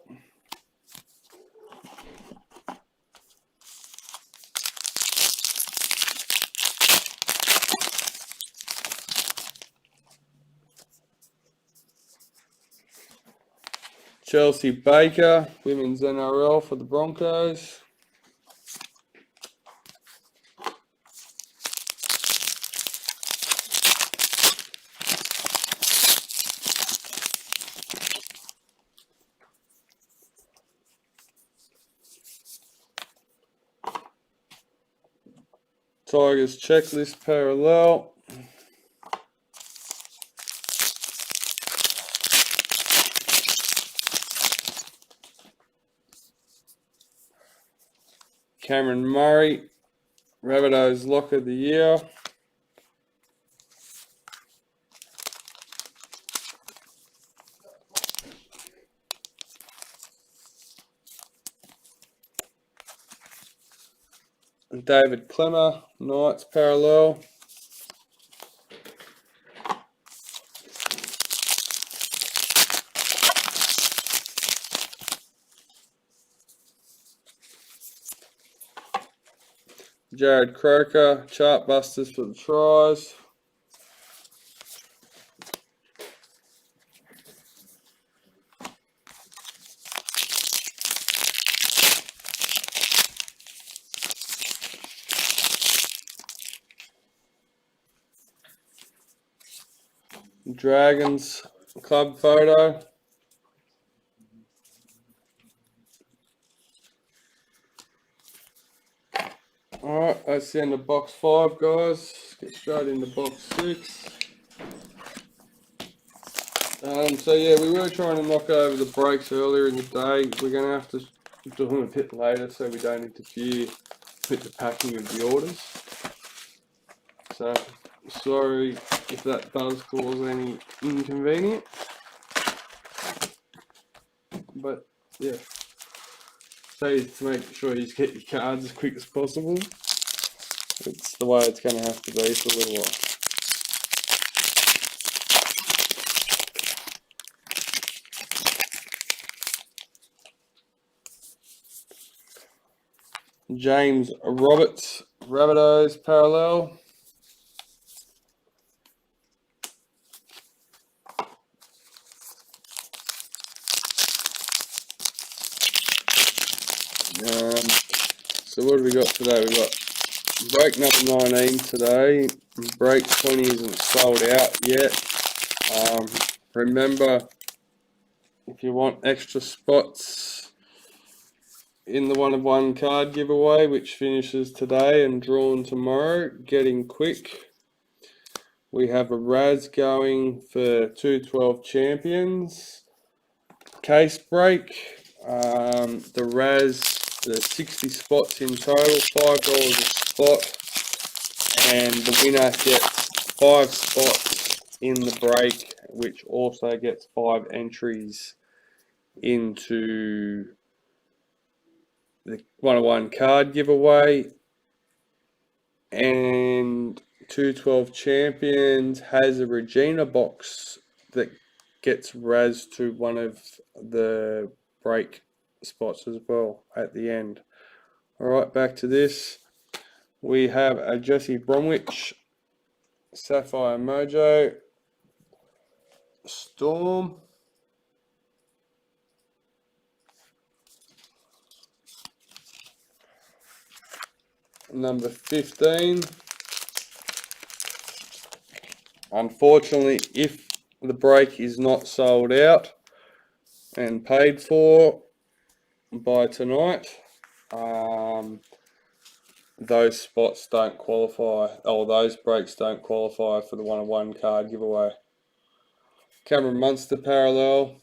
Chelsea Baker, Women's NRL for the Broncos. Tigers Checklist Parallel. Cameron Murray, Rabbitohs Lock of the Year. And David Clemmer, Knights Parallel. Jared Croker, Chartbusters for the tries. Dragons club photo. Alright, that's the end of box 5, guys. Let's get straight into box 6. So yeah, we were trying to knock over the breaks earlier in the day. We're going to have to do them a bit later so we don't interfere with the packing of the orders. So, sorry if that does cause any inconvenience. But yeah, so to make sure you get your cards as quick as possible. It's the way it's going to have to be for a little while. James Roberts, Rabbitohs parallel. So what have we got today? We've got break number 19 today. Break 20 isn't sold out yet. Remember, if you want extra spots in the 1-of-1 card giveaway, which finishes today and drawn tomorrow, get in quick. We have a Raz going for 212 champions. Case break. The Raz, there's 60 spots in total, $5 a spot. And the winner gets 5 spots in the break, which also gets 5 entries into the 1-of-1 card giveaway. And 212 champions has a Regina box that gets Raz to one of the break spots as well at the end. Alright, back to this. We have a Jesse Bromwich Sapphire Mojo Storm. Number 15. Unfortunately, if the break is not sold out and paid for by tonight, those spots don't qualify, or those breaks don't qualify for the 1-of-1 card giveaway. Cameron Munster parallel.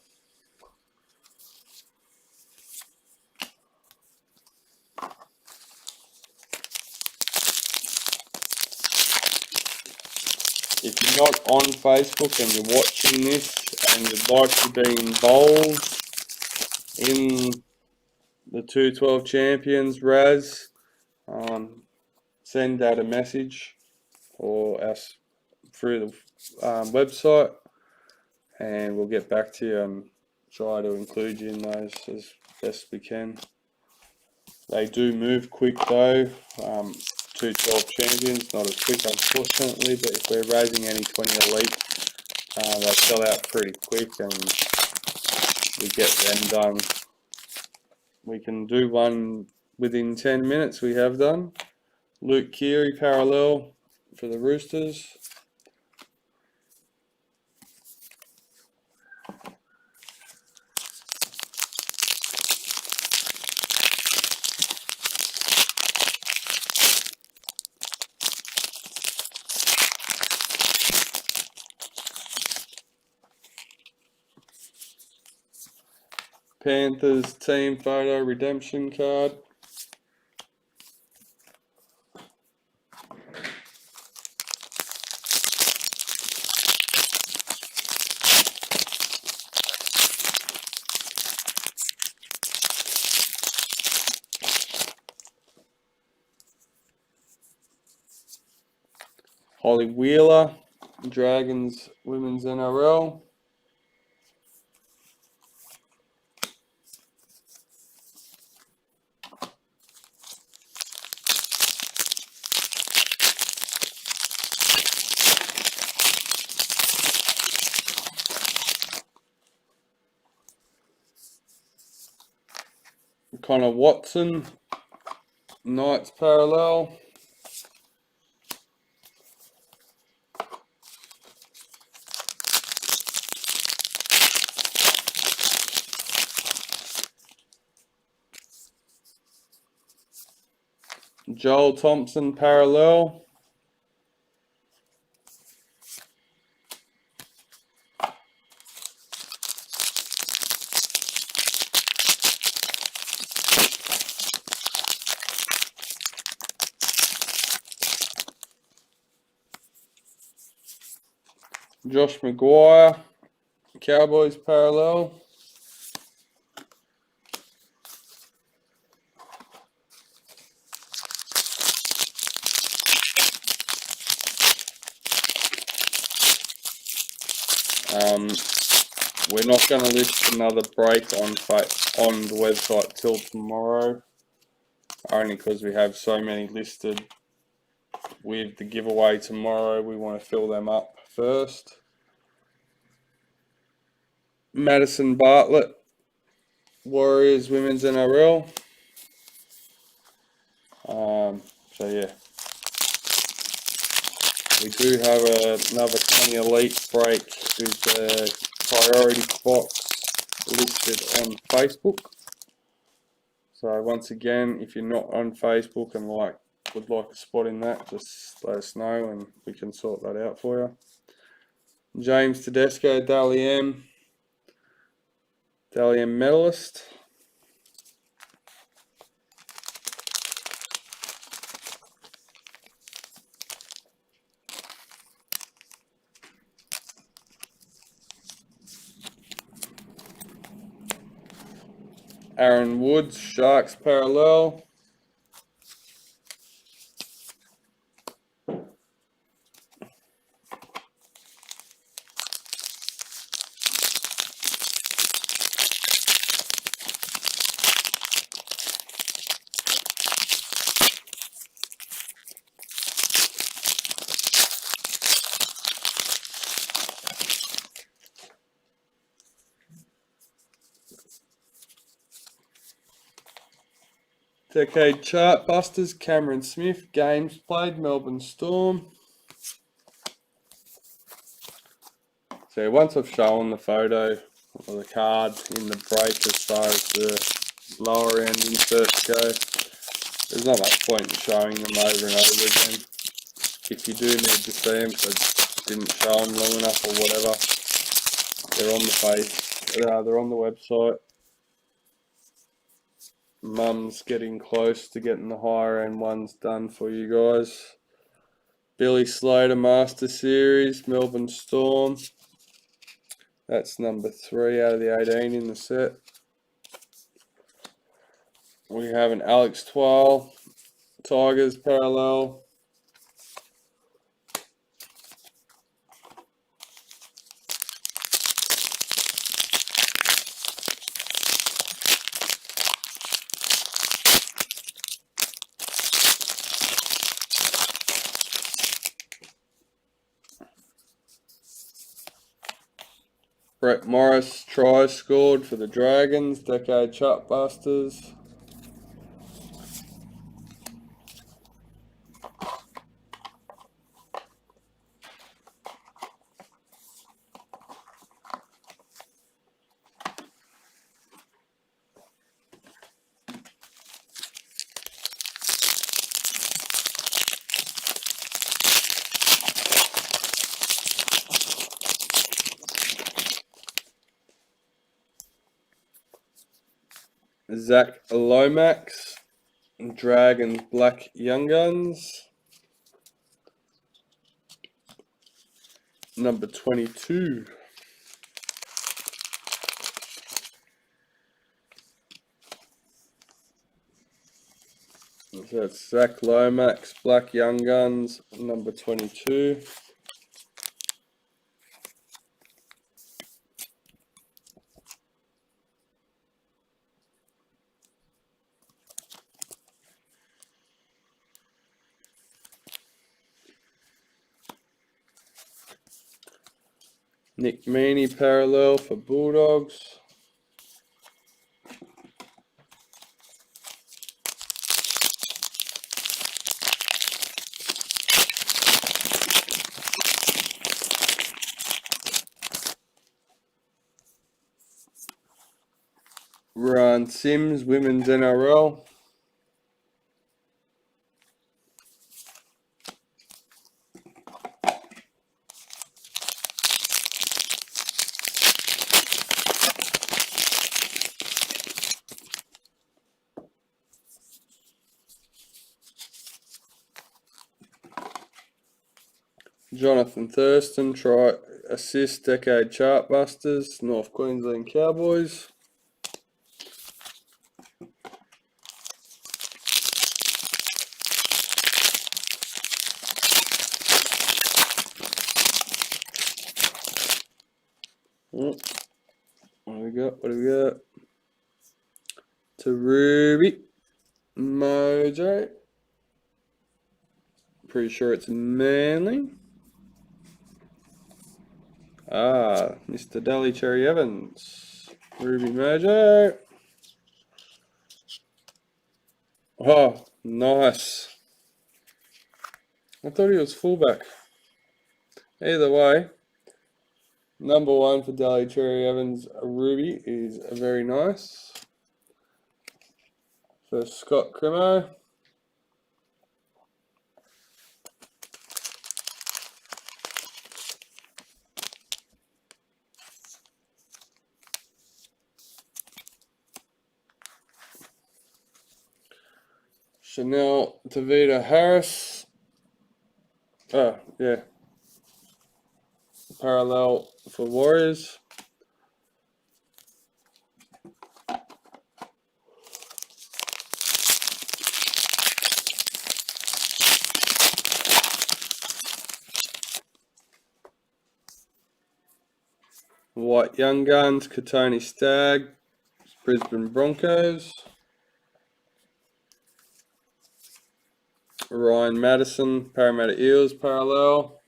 If you're not on Facebook and you're watching this and you'd like to be involved in the 212 champions Raz, send out a message or us through the website, and we'll get back to you and try to include you in those as best we can. They do move quick though. 212 champions, not as quick unfortunately, but if we're raising any 20 elite, they sell out pretty quick and we get them done. We can do one within 10 minutes, we have done. Luke Keary parallel for the Roosters. Panthers team photo redemption card. Holly Wheeler, Dragons Women's NRL. Connor Watson, Knights parallel. Joel Thompson parallel. Josh Maguire, Cowboys parallel. We're not going to list another break on the website till tomorrow. only because we have so many listed with the giveaway tomorrow. We want to fill them up first. Madison Bartlett, Warriors Women's NRL. So yeah, we do have another 20 Elite break with the priority spots listed on Facebook. So once again, if you're not on Facebook and would like a spot in that, just let us know and we can sort that out for you. James Tedesco, Dally M medalist. Aaron Woods, Sharks parallel. Decade chart busters, Cameron Smith, games played, Melbourne Storm. So once I've shown the photo of the card in the break as far as the lower end inserts go, there's not much point in showing them over and over again. If you do need to see them, so didn't show them long enough or whatever, they're on they're on the website. Mum's getting close to getting the higher end ones done for you guys. Billy Slater Master Series, Melbourne Storm. That's number 3 out of the 18 in the set. We have an Alex Twal, Tigers parallel. Brett Morris try scored for the Dragons, Decade Chartbusters. Zach Lomax, Dragons Black Young Guns. Number 22. So that's Zach Lomax, Black Young Guns, number 22. Nick Meaney parallel for Bulldogs. Ron Sims, Women's NRL. Jonathan Thurston, try assist Decade Chartbusters, North Queensland Cowboys. What do we got? What do we got? To Ruby, Mojo. Pretty sure it's Manly. Mr. Daly Cherry Evans. Ruby Mojo. Oh, nice. I thought he was fullback. Either way, number 1 for Daly Cherry Evans, Ruby, is very nice. For Scott Cremo. Chanel Tavita Harris. Oh, yeah. Parallel for Warriors. White Young Guns, Katoni Stagg, Brisbane Broncos. Ryan Madison, Parramatta Eels, parallel.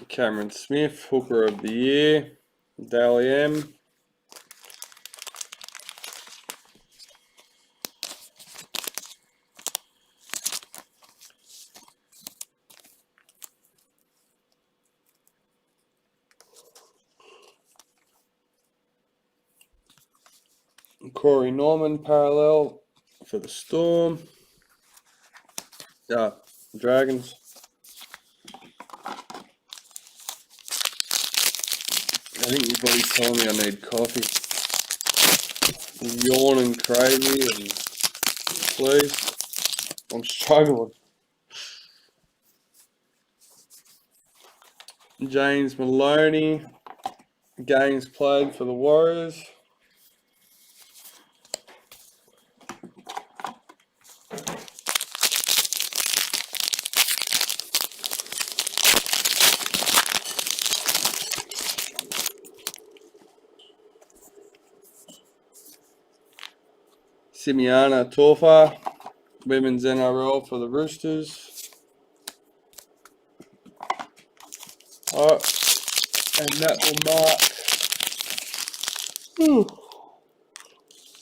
Cameron Smith, Hooker of the Year, Dally M. Corey Norman, parallel for the Storm. Dragons. I think your body's telling me I need coffee. I'm yawning crazy and please, I'm struggling. James Maloney, games played for the Warriors. Simiana Torfa, Women's NRL for the Roosters. Alright, and that will mark.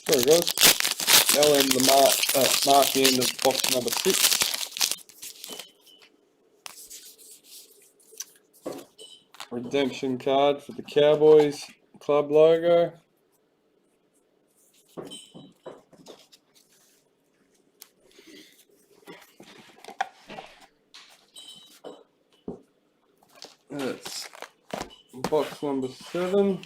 Sorry guys. That'll end the mark the end of box number 6. Redemption card for the Cowboys club logo. That's box number 7.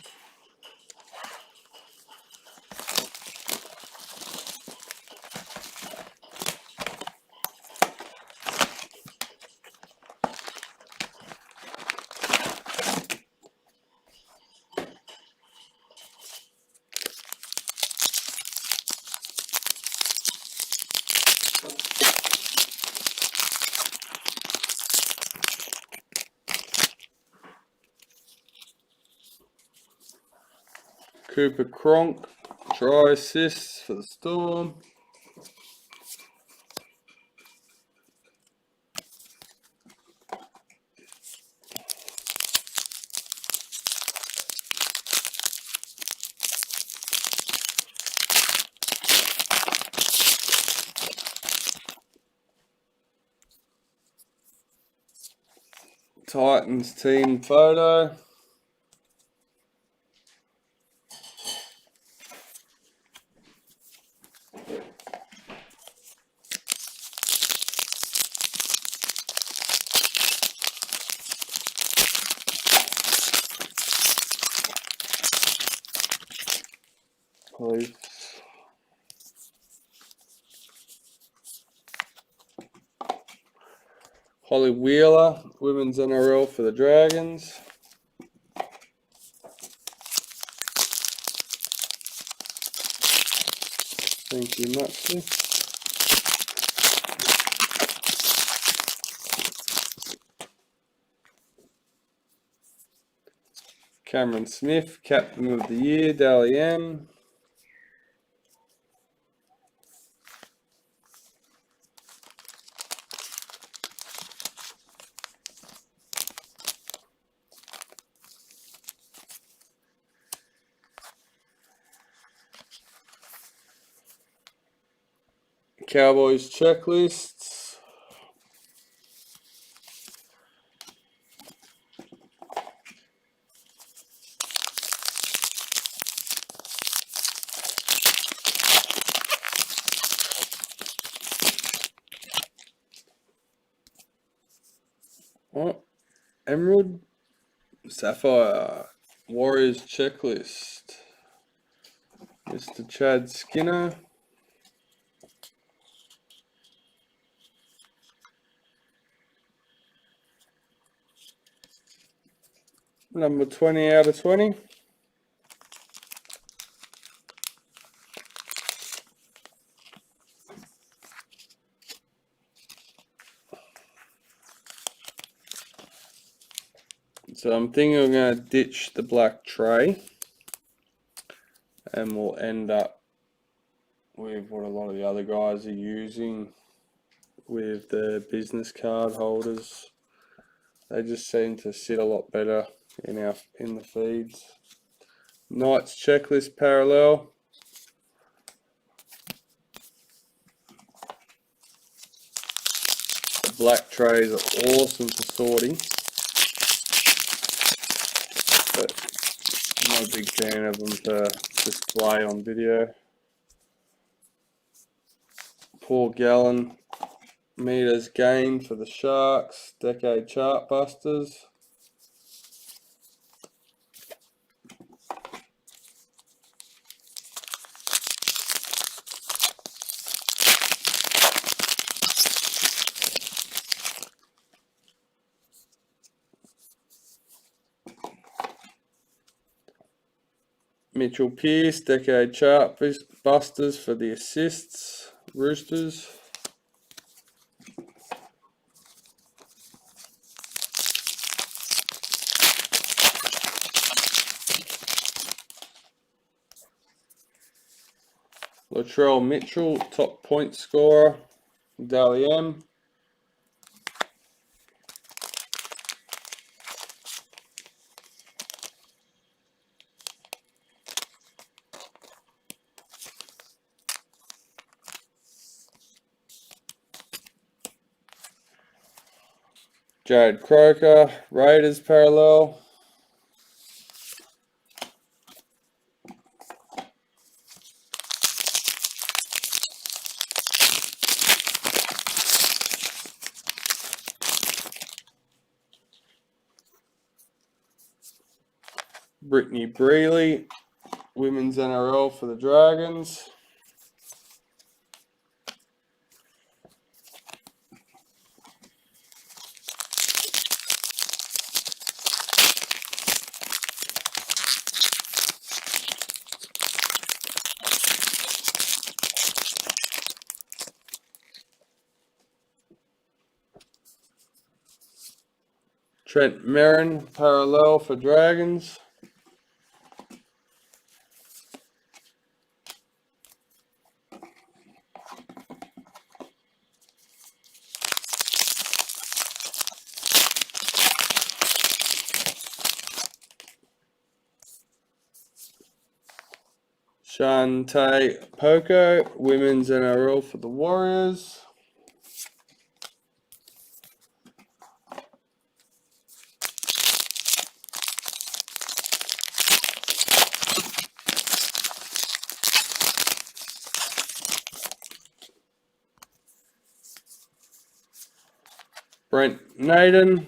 Cooper Cronk, try assists for the Storm. Titans team photo. Please. Holly Wheeler, Women's NRL for the Dragons. Thank you, Maxie. Cameron Smith, Captain of the Year, Dally M. Cowboys checklists. Oh, Emerald, Sapphire, Warriors checklist. Mr. Chad Skinner. Number 20 out of 20. So I'm thinking I'm going to ditch the black tray, and we'll end up with what a lot of the other guys are using with the business card holders. They just seem to sit a lot better in the feeds. Knights checklist parallel. The black trays are awesome for sorting, but I'm not a big fan of them to display on video. Paul Gallen, meters gained for the Sharks, decade chart busters. Mitchell Pearce, decade chart busters for the assists, Roosters. Latrell Mitchell, top point scorer, Dally M. Jared Croker, Raiders parallel. Brittany Brealey, Women's NRL for the Dragons. Trent Merrin, parallel for Dragons. Shante Poco, Women's NRL for the Warriors. Brent Naden,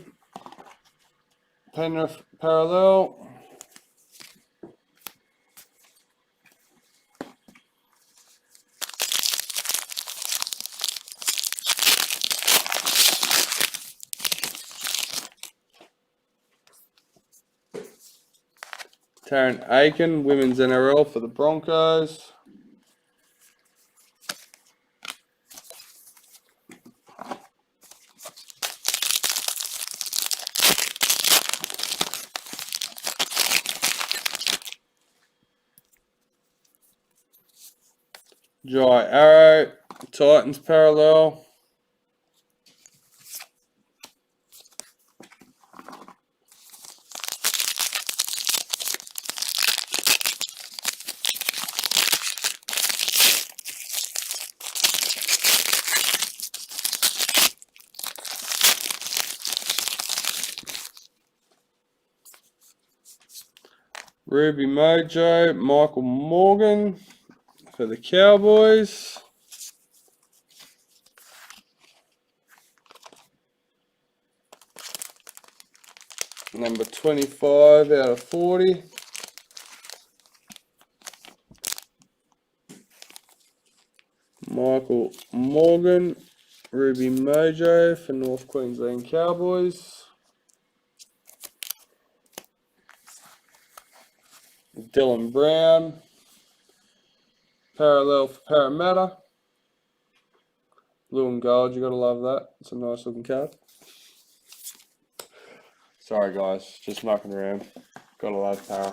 Penrith parallel. Tarrant Aiken, Women's NRL for the Broncos. Dry Arrow, Titans parallel. Ruby Mojo, Michael Morgan for the Cowboys. Number 25 out of 40. Michael Morgan, Ruby Mojo for North Queensland Cowboys. Dylan Brown, parallel for Parramatta. Blue and gold, you gotta love that. It's a nice looking card. Sorry guys, just mucking around. Gotta love Para.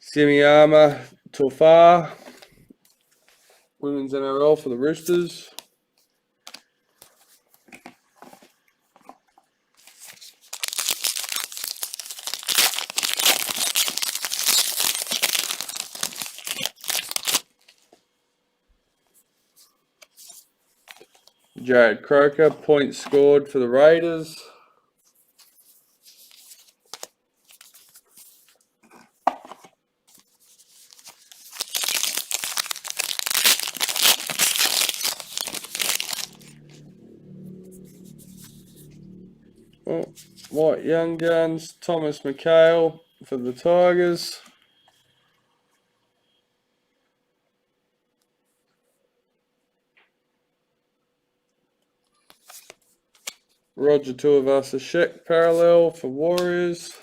Simiama Tofa, Women's NRL for the Roosters. Jared Croker, points scored for the Raiders. Oh, White Young Guns, Thomas McHale for the Tigers. Roger Tuivasa-Sheck parallel for Warriors.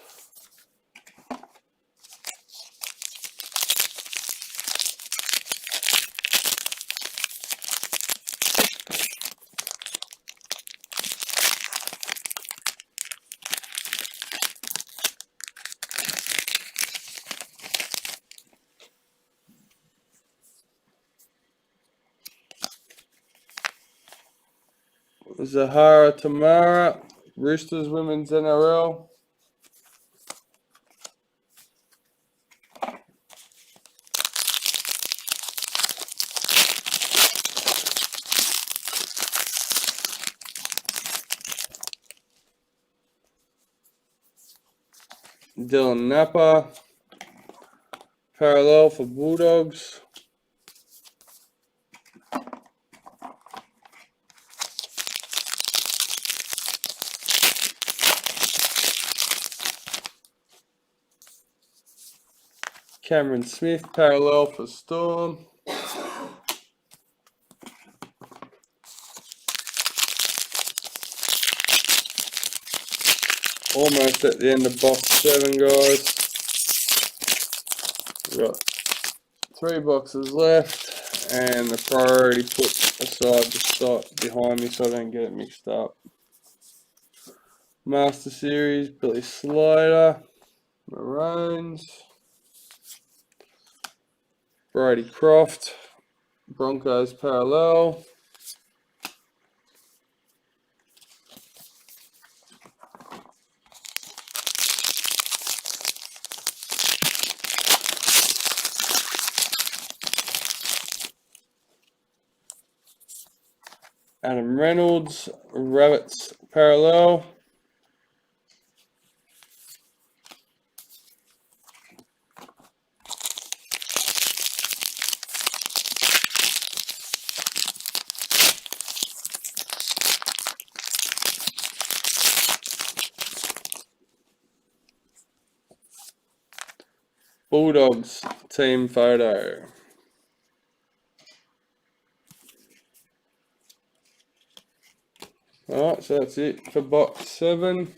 Zahara Tamara, Roosters Women's NRL. Dylan Napa, parallel for Bulldogs. Cameron Smith, parallel for Storm. Almost at the end of box 7, guys. We've got 3 boxes left, and the priority put aside the site behind me so I don't get it mixed up. Master Series, Billy Slater, Maroons, Brady Croft, Broncos parallel. Adam Reynolds, Rabbits parallel. Bulldogs team photo. Alright, so that's it for box 7.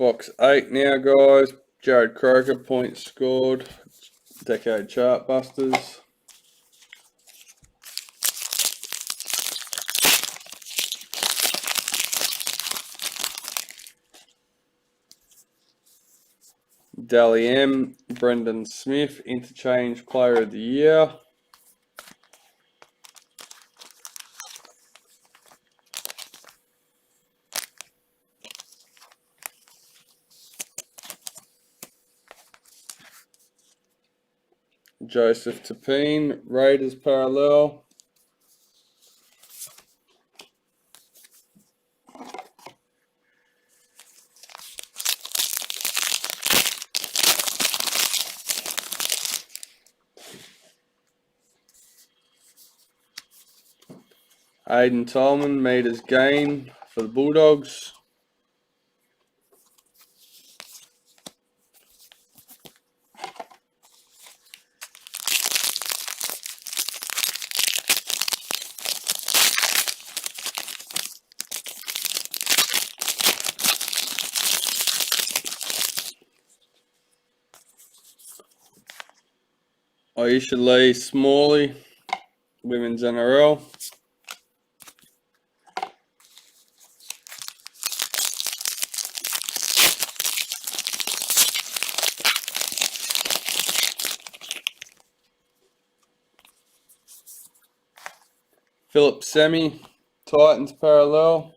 box 8 now, guys. Jared Croker, points scored. Decade chart busters. Dally M, Brendan Smith, interchange player of the year. Joseph Tapine, Raiders parallel. Aiden Tolman, meters gain for the Bulldogs. Aisha Lee Smalley, Women's NRL. Philip Semi, Titans parallel.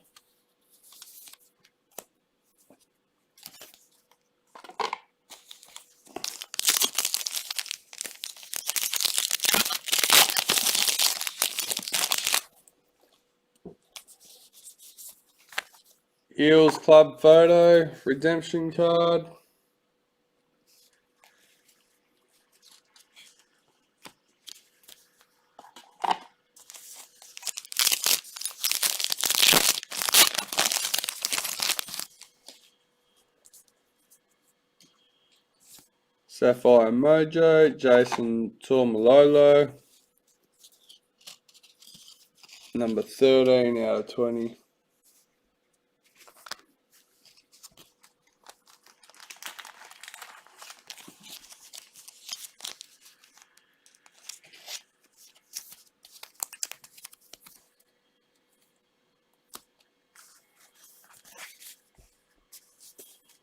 Eels club photo, redemption card. Sapphire Mojo, Jason Tormalolo. Number 13 out of 20.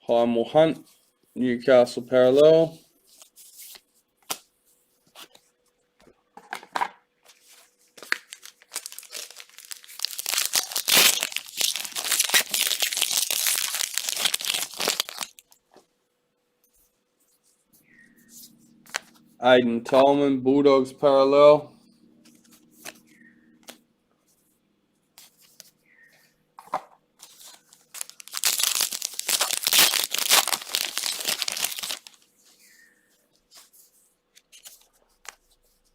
Hymel Hunt, Newcastle parallel. Aiden Tolman, Bulldogs parallel.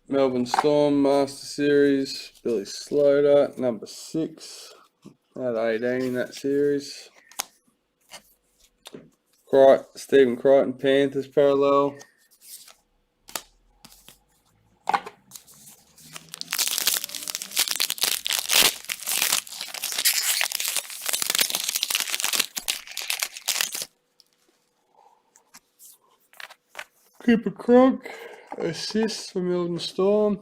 Melbourne Storm Master Series, Billy Sloter, number 6 out of 18 in that series. Stephen Crichton, Panthers parallel. Cooper Cronk, assists for Melbourne Storm.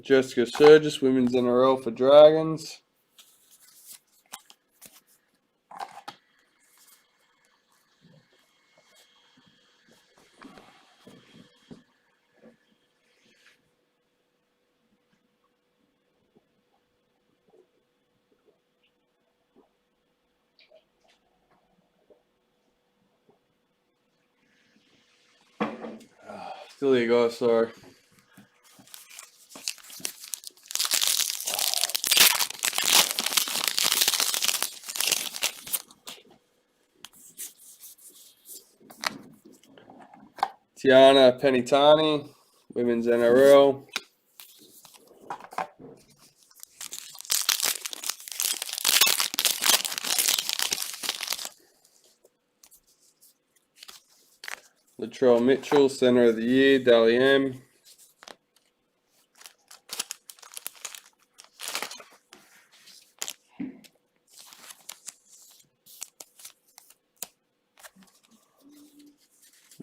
Jessica Surgis, Women's NRL for Dragons. Still here, guys, sorry. Tiana Penitani, Women's NRL. Latrell Mitchell, Center of the Year, Dally M.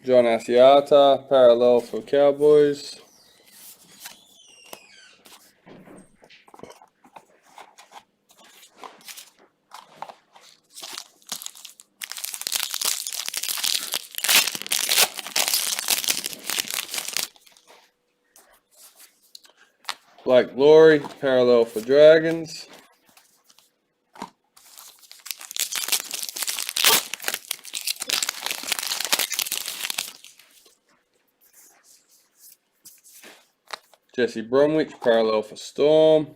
John Asiata, parallel for Cowboys. Blake Laurie, parallel for Dragons. Jesse Bromwich, parallel for Storm.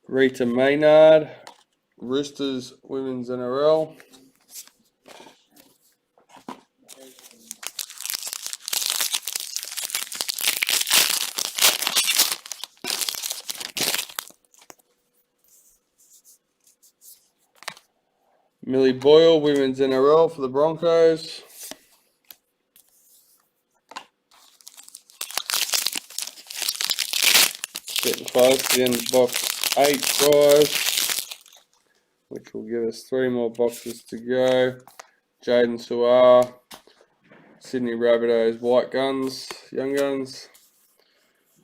Rita Maynard, Roosters Women's NRL. Millie Boyle, Women's NRL for the Broncos. Getting close to the end of box 8, guys, which will give us 3 more boxes to go. Jaden Suar, Sydney Rabbitohs, White Guns, Young Guns.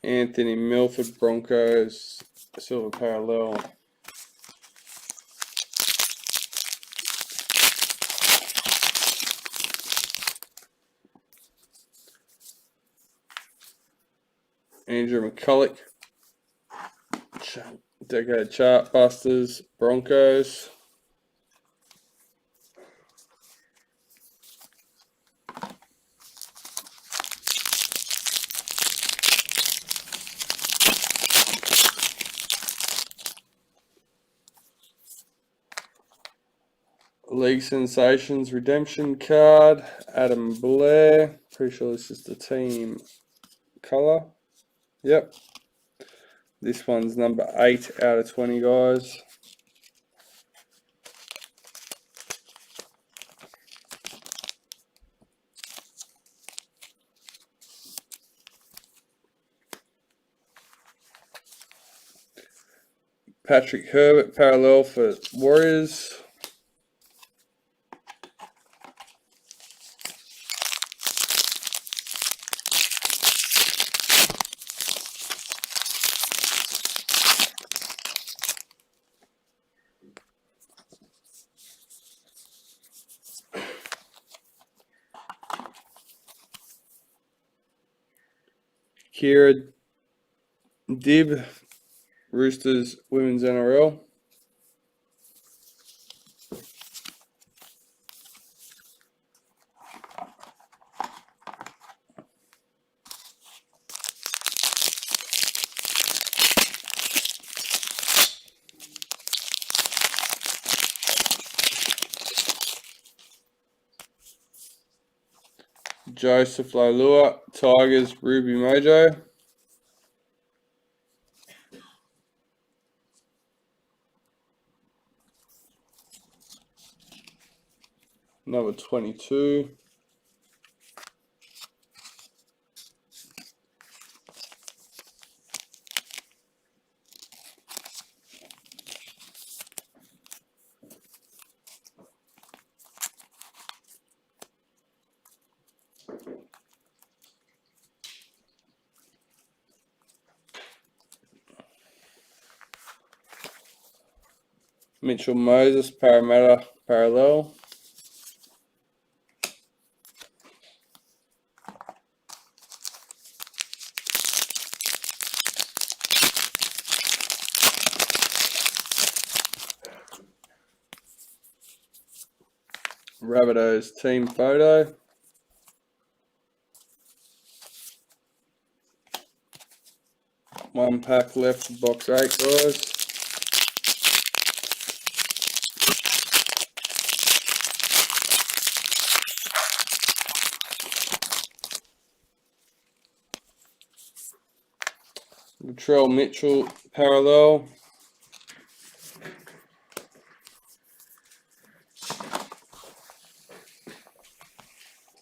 Anthony Milford, Broncos, Silver Parallel. Andrew McCulloch, Decade Chart Busters, Broncos. League Sensations Redemption card, Adam Blair. Pretty sure this is the team colour. Yep. This one's number 8 out of 20, guys. Patrick Herbert, parallel for Warriors. Kira Dib, Roosters Women's NRL. Joseph Leilua, Tigers, Ruby Mojo. Number 22. Mitchell Moses, Parramatta, parallel. Rabbitohs team photo. One pack left for box 8, guys. Latrell Mitchell parallel.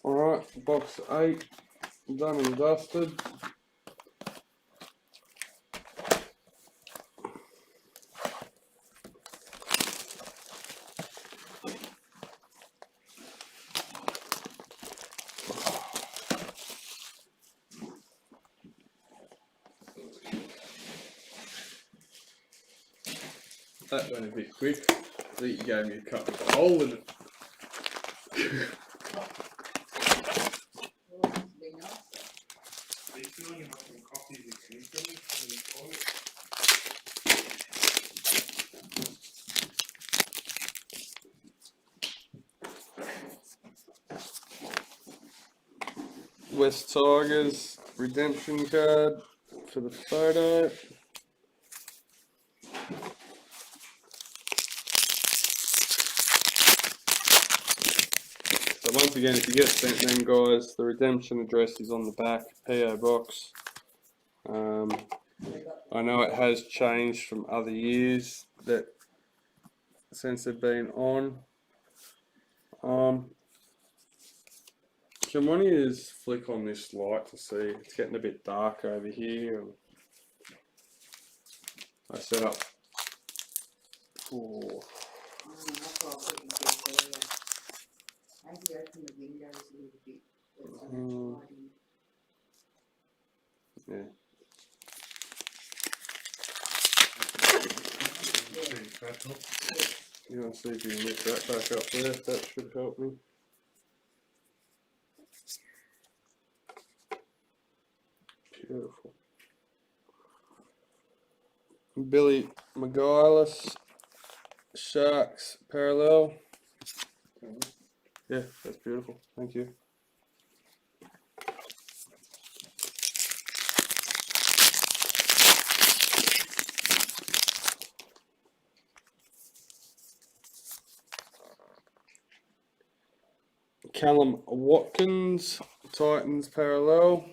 Alright, box 8 done and dusted. That went a bit quick. I think you gave me a cut with a hole in it. West Tigers redemption card for the photo. So once again, if you get sent them, guys, the redemption address is on the back, PO box. I know it has changed from other years that since they've been on. Can one of you flick on this light to see? It's getting a bit dark over here. I set up for. Maybe open the windows a little bit. Yeah. You want to see if you can lift that back up there? That should help me. Beautiful. Billy McGuilis, Sharks parallel. Yeah, that's beautiful. Thank you. Callum Watkins, Titans parallel.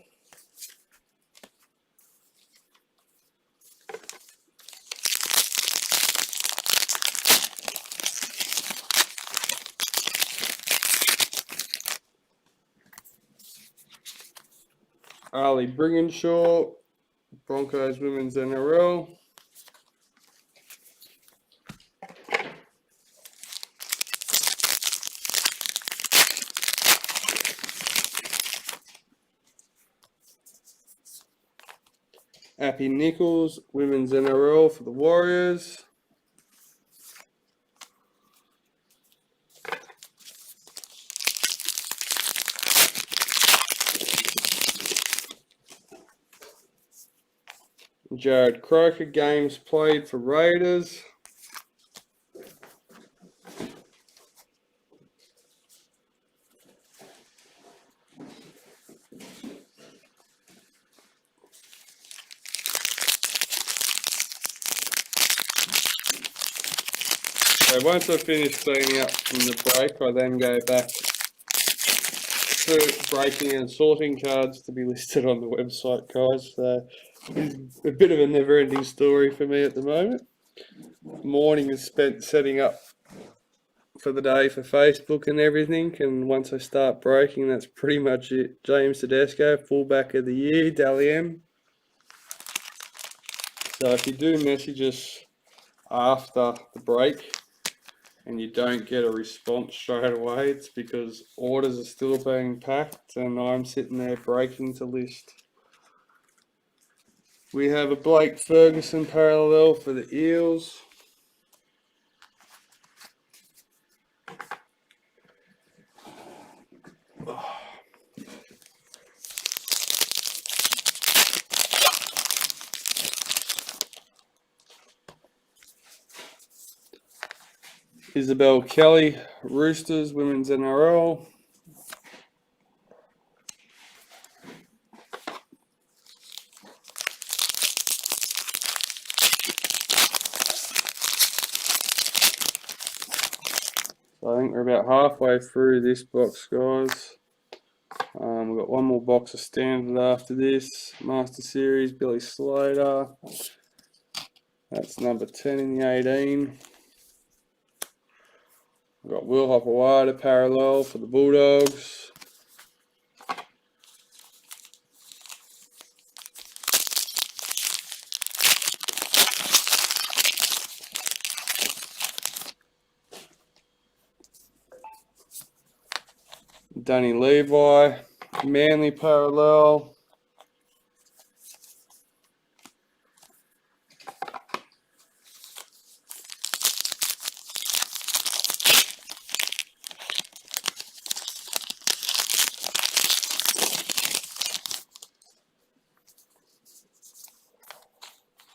Ali Brigginshaw, Broncos Women's NRL. Appy Nichols, Women's NRL for the Warriors. Jared Croker, games played for Raiders. So once I finish cleaning up from the break, I then go back to breaking and sorting cards to be listed on the website, guys. So it's a bit of a never-ending story for me at the moment. Morning is spent setting up for the day for Facebook and everything, and once I start breaking, that's pretty much it. James Tedesco, fullback of the year, Dally M. So if you do message us after the break and you don't get a response straight away, it's because orders are still being packed and I'm sitting there breaking to list. We have a Blake Ferguson parallel for the Eels. Isabel Kelly, Roosters, Women's NRL. So I think we're about halfway through this box, guys. We've got one more box of standard after this. Master Series, Billy Slater. That's number 10 in the 18. We've got Will Hopewada parallel for the Bulldogs. Danny Levi, Manly parallel.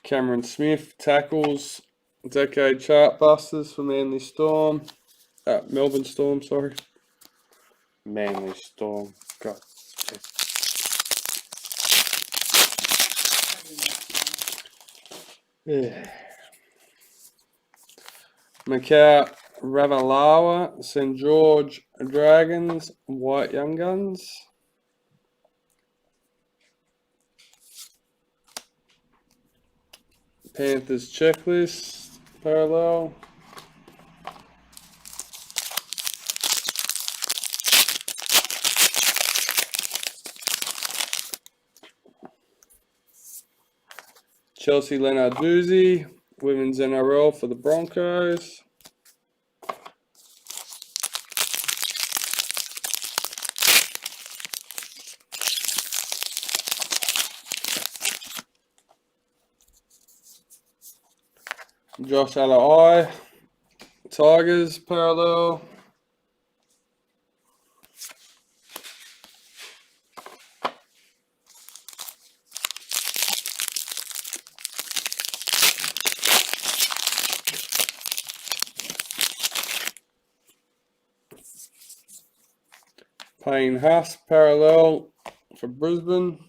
Cameron Smith, tackles, decade chart busters for Manly Storm. Melbourne Storm, sorry. Manly Storm. God. Yeah. Macau Ravalawa, St George Dragons, White Young Guns. Panthers checklist, parallel. Chelsea Lenarduzzi, Women's NRL for the Broncos. Josh Alai, Tigers parallel. Payne Haas parallel for Brisbane.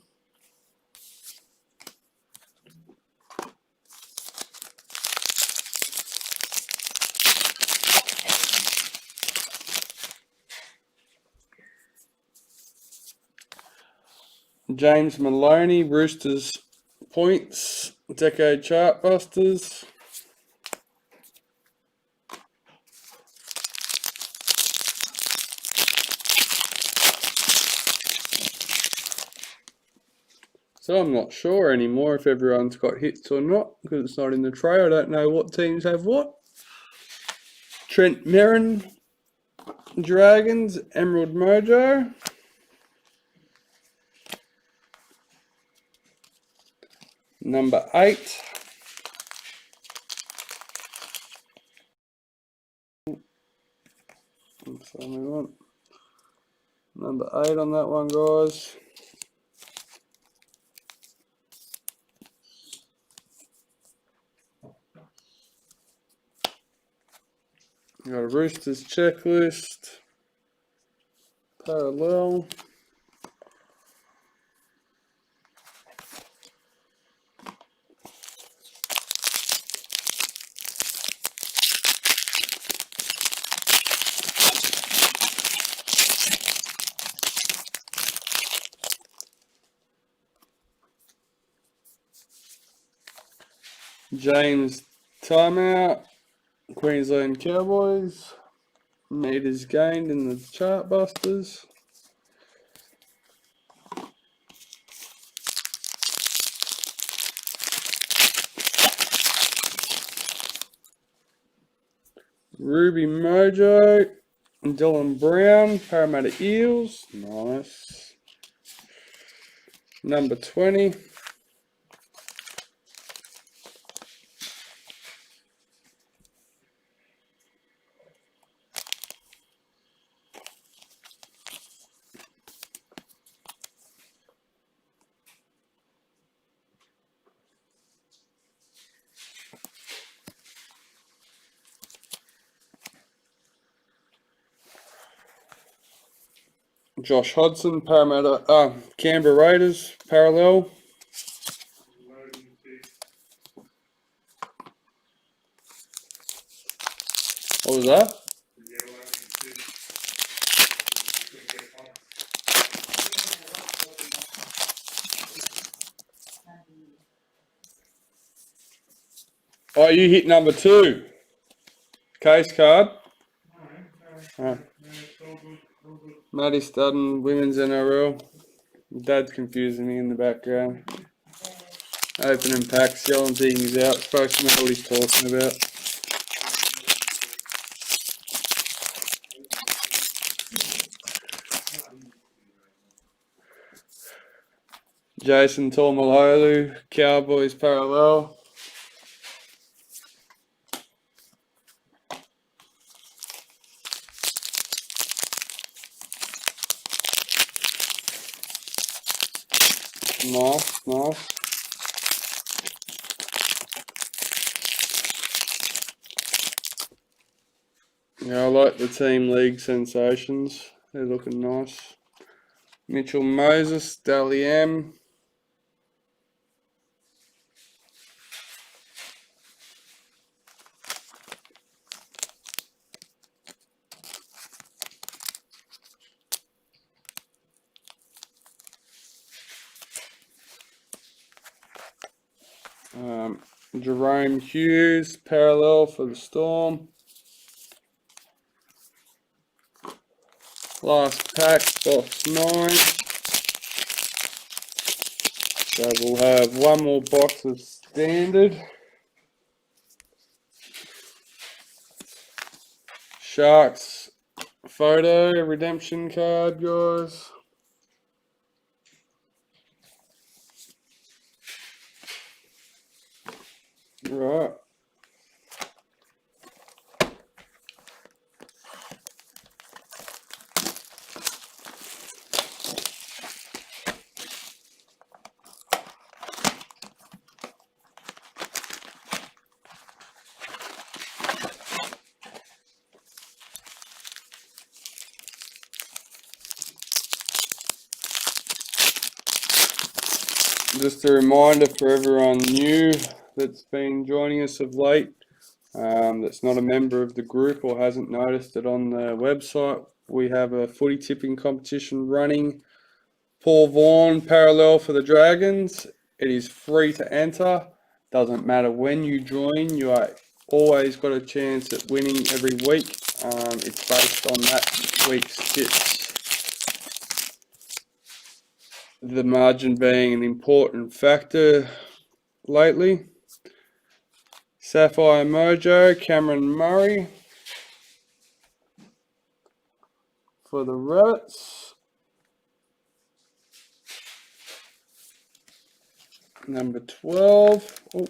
James Maloney, Roosters points, decade chart busters. So I'm not sure anymore if everyone's got hits or not, because it's not in the tray. I don't know what teams have what. Trent Merrin, Dragons, Emerald Mojo. Number 8. That's the only one. Number 8 on that one, guys. Got a Roosters checklist. Parallel. James Timeout, Queensland Cowboys. Meters gained in the chart busters. Ruby Mojo, Dylan Brown, Parramatta Eels. Nice. Number 20. Josh Hodson, Parramatta, Canberra Raiders, parallel. Loading tick. What was that? Yeah, loading tick. You can get on. Oh, you hit number 2. Case card. No, it's all good, all good. Matty Studden, Women's NRL. Dad's confusing me in the background. Opening packs, yelling things out. Supposed to know what he's talking about. Jason Tormalolu, Cowboys parallel. Nice, nice. Yeah, I like the team league sensations. They're looking nice. Mitchell Moses, Dally M. Jerome Hughes, parallel for the Storm. Last pack, box 9. So we'll have one more box of standard. Sharks photo redemption card, guys. Right. Just a reminder for everyone new that's been joining us of late, that's not a member of the group or hasn't noticed it on the website. We have a footy tipping competition running. Paul Vaughan parallel for the Dragons. It is free to enter. Doesn't matter when you join, you are always got a chance at winning every week. It's based on that week's tips. The margin being an important factor lately. Sapphire Mojo, Cameron Murray for the Rabbits. Number 12. Oh.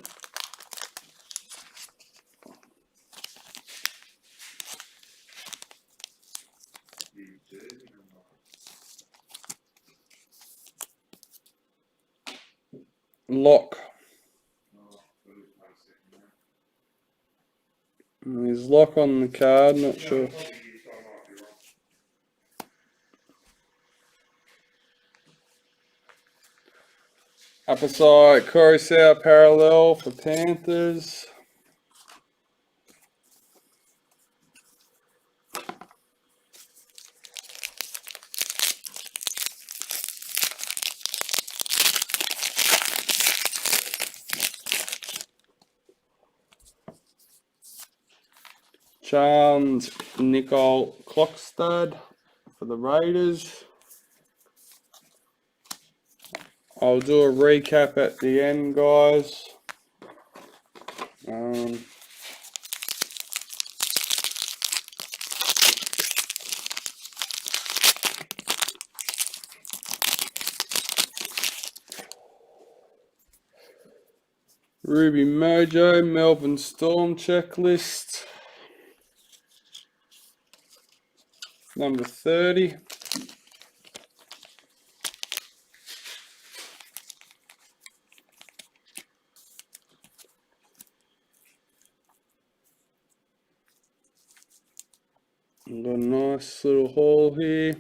Lock. There's lock on the card, not sure. Upper side, Coruscant parallel for Panthers. Charmed Nicole Klokstad for the Raiders. I'll do a recap at the end, guys. Ruby Mojo, Melbourne Storm checklist. Number 30. Got a nice little haul here.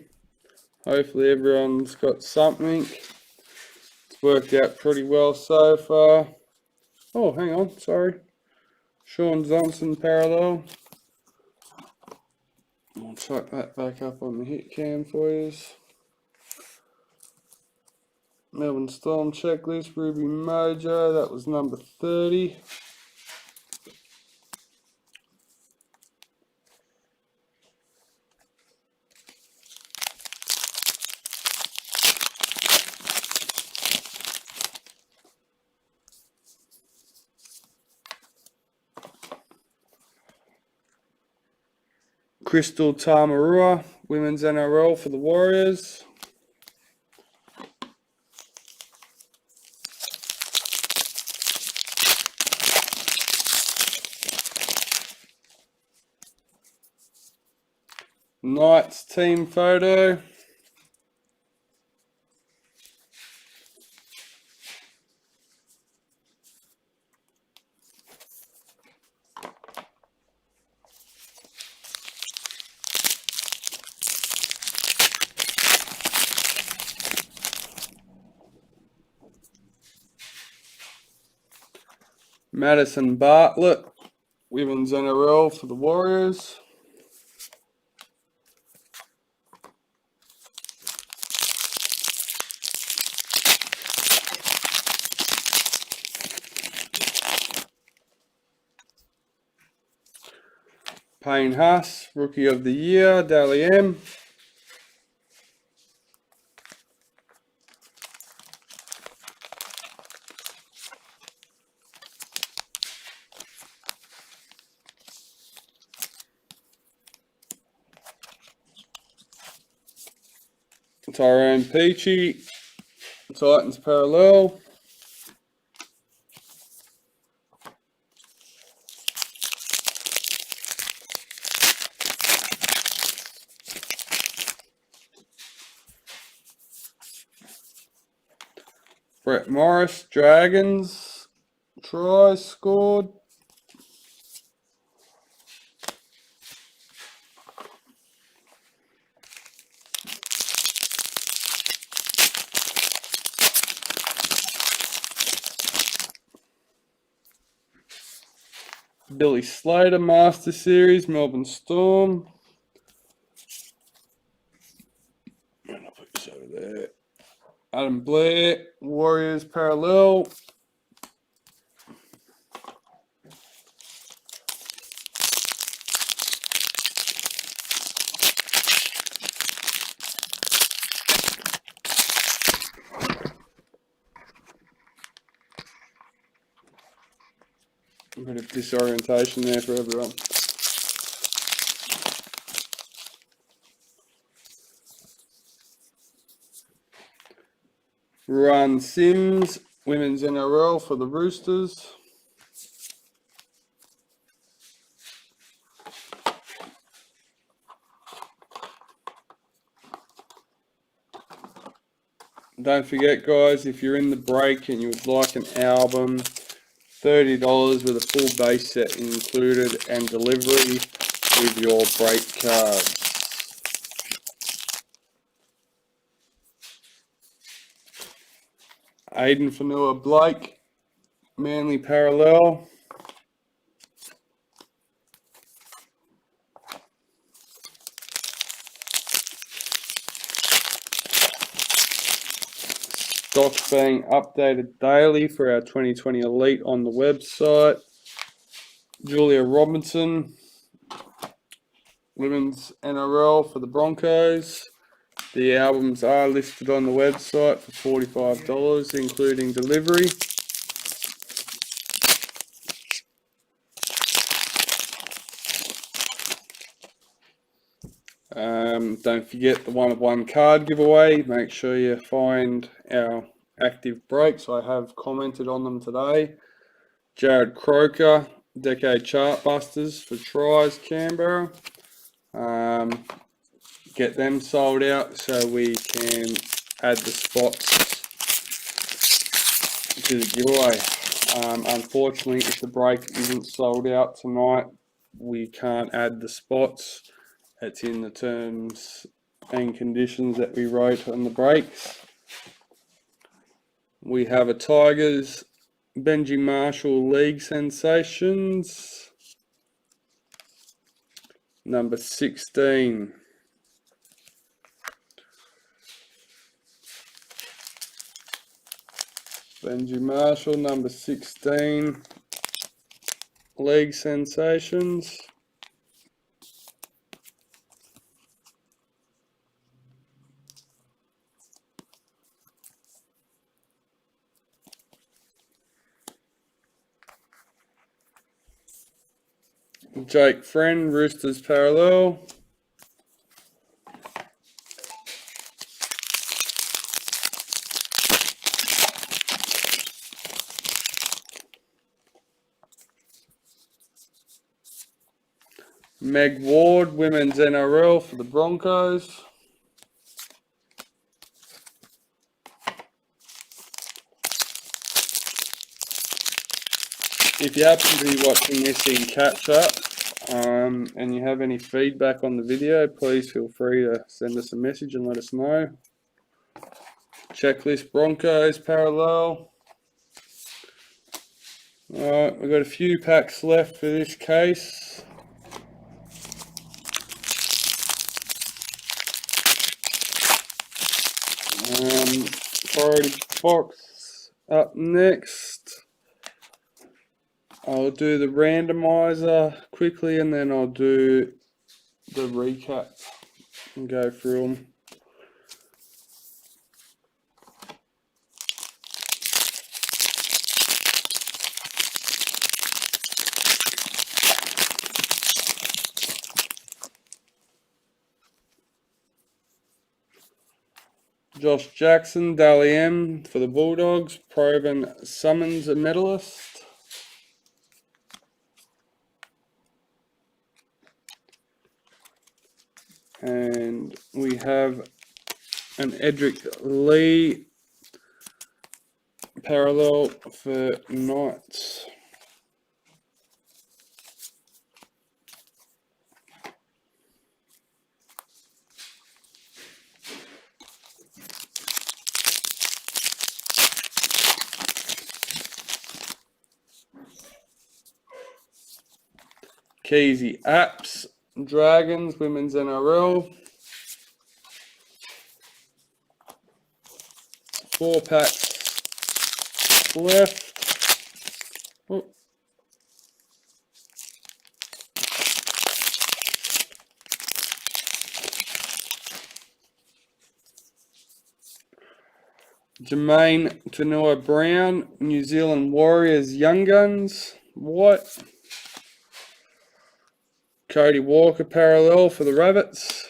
Hopefully everyone's got something. It's worked out pretty well so far. Oh, hang on, sorry. Sean Johnson parallel. I'll chuck that back up on the hit cam for you. Melbourne Storm checklist, Ruby Mojo, that was number 30. Crystal Tamarua, Women's NRL for the Warriors. Knights team photo. Madison Bartlett, Women's NRL for the Warriors. Payne Haas, Rookie of the Year, Dally M. Tyrone Peachy, Titans parallel. Brett Morris, Dragons, try scored. Billy Slater, Master Series, Melbourne Storm. And I'll put this over there. Adam Blair, Warriors parallel. A bit of disorientation there for everyone. Ron Sims, Women's NRL for the Roosters. Don't forget, guys, if you're in the break and you would like an album, $30 with a full base set included and delivery with your break cards. Aiden Fanua Blake, Manly parallel. Stocks being updated daily for our 2020 Elite on the website. Julia Robinson, Women's NRL for the Broncos. The albums are listed on the website for $45, including delivery. Don't forget the one-of-one card giveaway. Make sure you find our active breaks. I have commented on them today. Jared Croker, Decade Chartbusters for tries, Canberra. Get them sold out so we can add the spots to the giveaway. Unfortunately, if the break isn't sold out tonight, we can't add the spots. It's in the terms and conditions that we wrote on the breaks. We have a Tigers Benji Marshall League Sensations, number 16. Benji Marshall, number 16, League Sensations. Jake Friend, Roosters Parallel. Meg Ward, Women's NRL for the Broncos. If you happen to be watching this in catch up and you have any feedback on the video, please feel free to send us a message and let us know. Checklist Broncos Parallel. Alright, we've got a few packs left for this case. Priority box up next. I'll do the randomizer quickly and then I'll do the recap and go through them. Josh Jackson, Dally M for the Bulldogs, Proven Summons a medalist. And we have an Edric Lee parallel for Knights. Keezy Apps, Dragons, Women's NRL. 4 packs left. Oh. Jermaine Tanua Brown, New Zealand Warriors Young Guns, White. Cody Walker parallel for the Rabbits.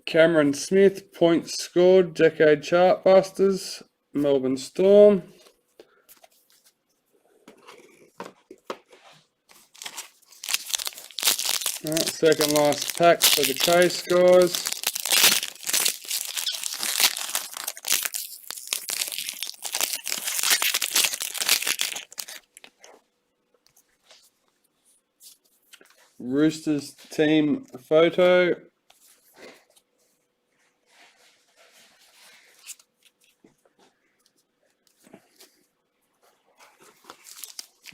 Cameron Smith, points scored, Decade Chartbusters, Melbourne Storm. Right, second last pack for the case, guys. Roosters team photo.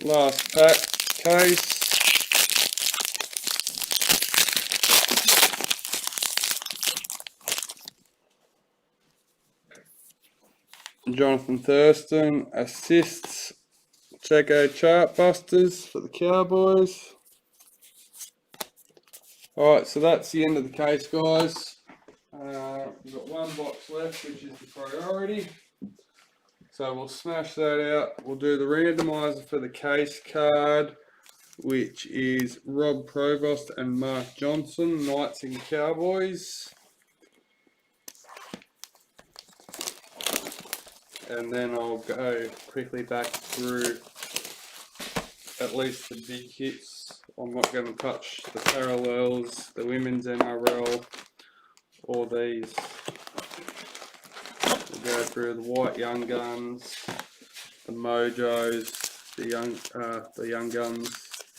Last pack case. Jonathan Thurston assists Checo Chartbusters for the Cowboys. Alright, so that's the end of the case, guys. We've got 1 box left, which is the priority. So we'll smash that out. We'll do the randomizer for the case card, which is Rob Provost and Mark Johnson, Knights and Cowboys. And then I'll go quickly back through at least the big hits. I'm not going to touch the parallels, the women's NRL, all these. We'll go through the White Young Guns, the Mojos, the Young Guns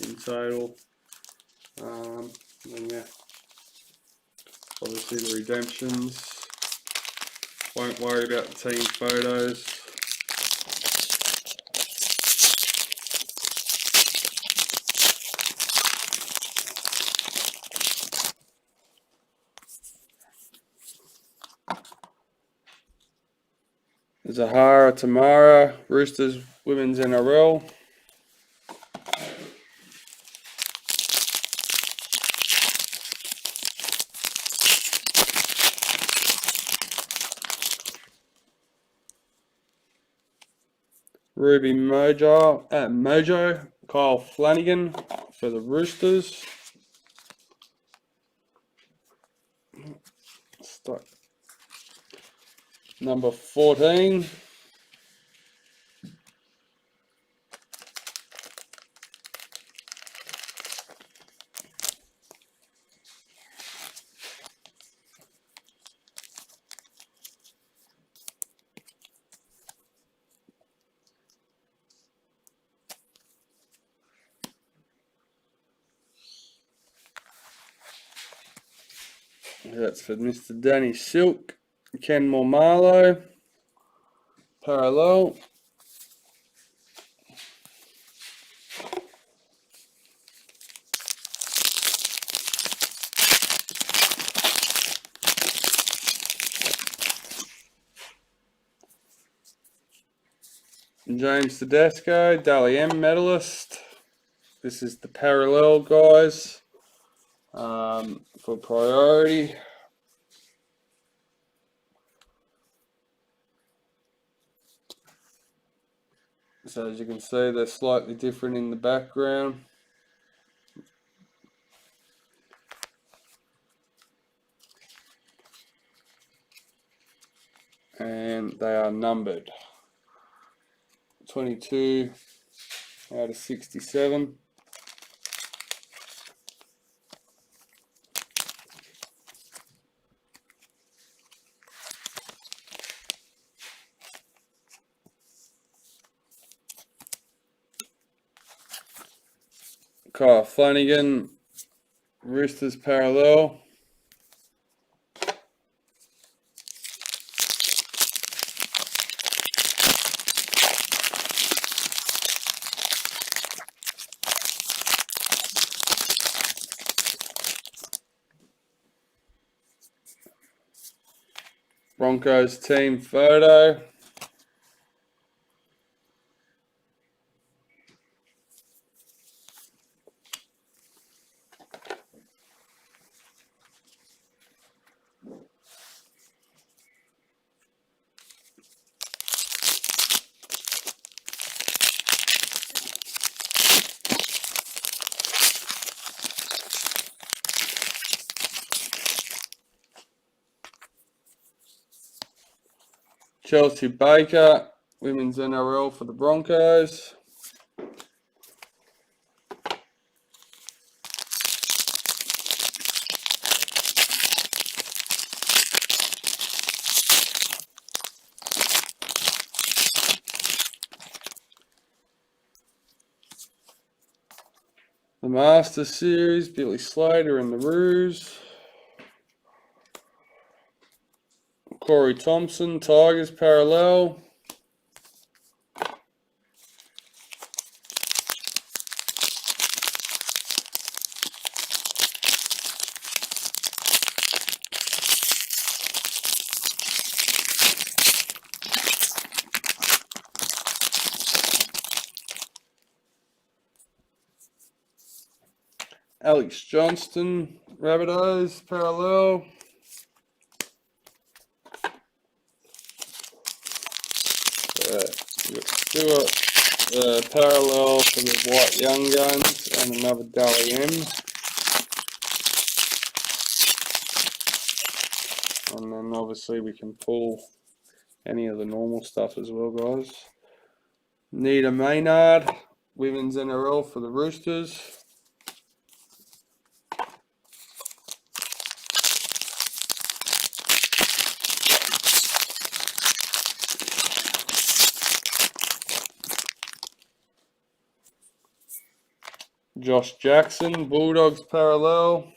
in total. And yeah, obviously the redemptions. Won't worry about the team photos. Zahara Tamara, Roosters Women's NRL. Ruby Mojo, Kyle Flanagan for the Roosters. Start. Number 14. That's for Mr. Danny Silk, Ken Mormarlo, parallel. James Tedesco, Dally M medalist. This is the parallel, guys, for priority. So as you can see, they're slightly different in the background. And they are numbered 22 out of 67. Kyle Flanagan, Roosters parallel. Broncos team photo. Chelsea Baker, Women's NRL for the Broncos. The Masters Series, Billy Slater and the Roos. Corey Thompson, Tigers parallel. Alex Johnston, Rabbitohs parallel. Stuart parallel for the White Young Guns and another Dally M. And then obviously we can pull any of the normal stuff as well, guys. Nita Maynard, Women's NRL for the Roosters. Josh Jackson, Bulldogs parallel.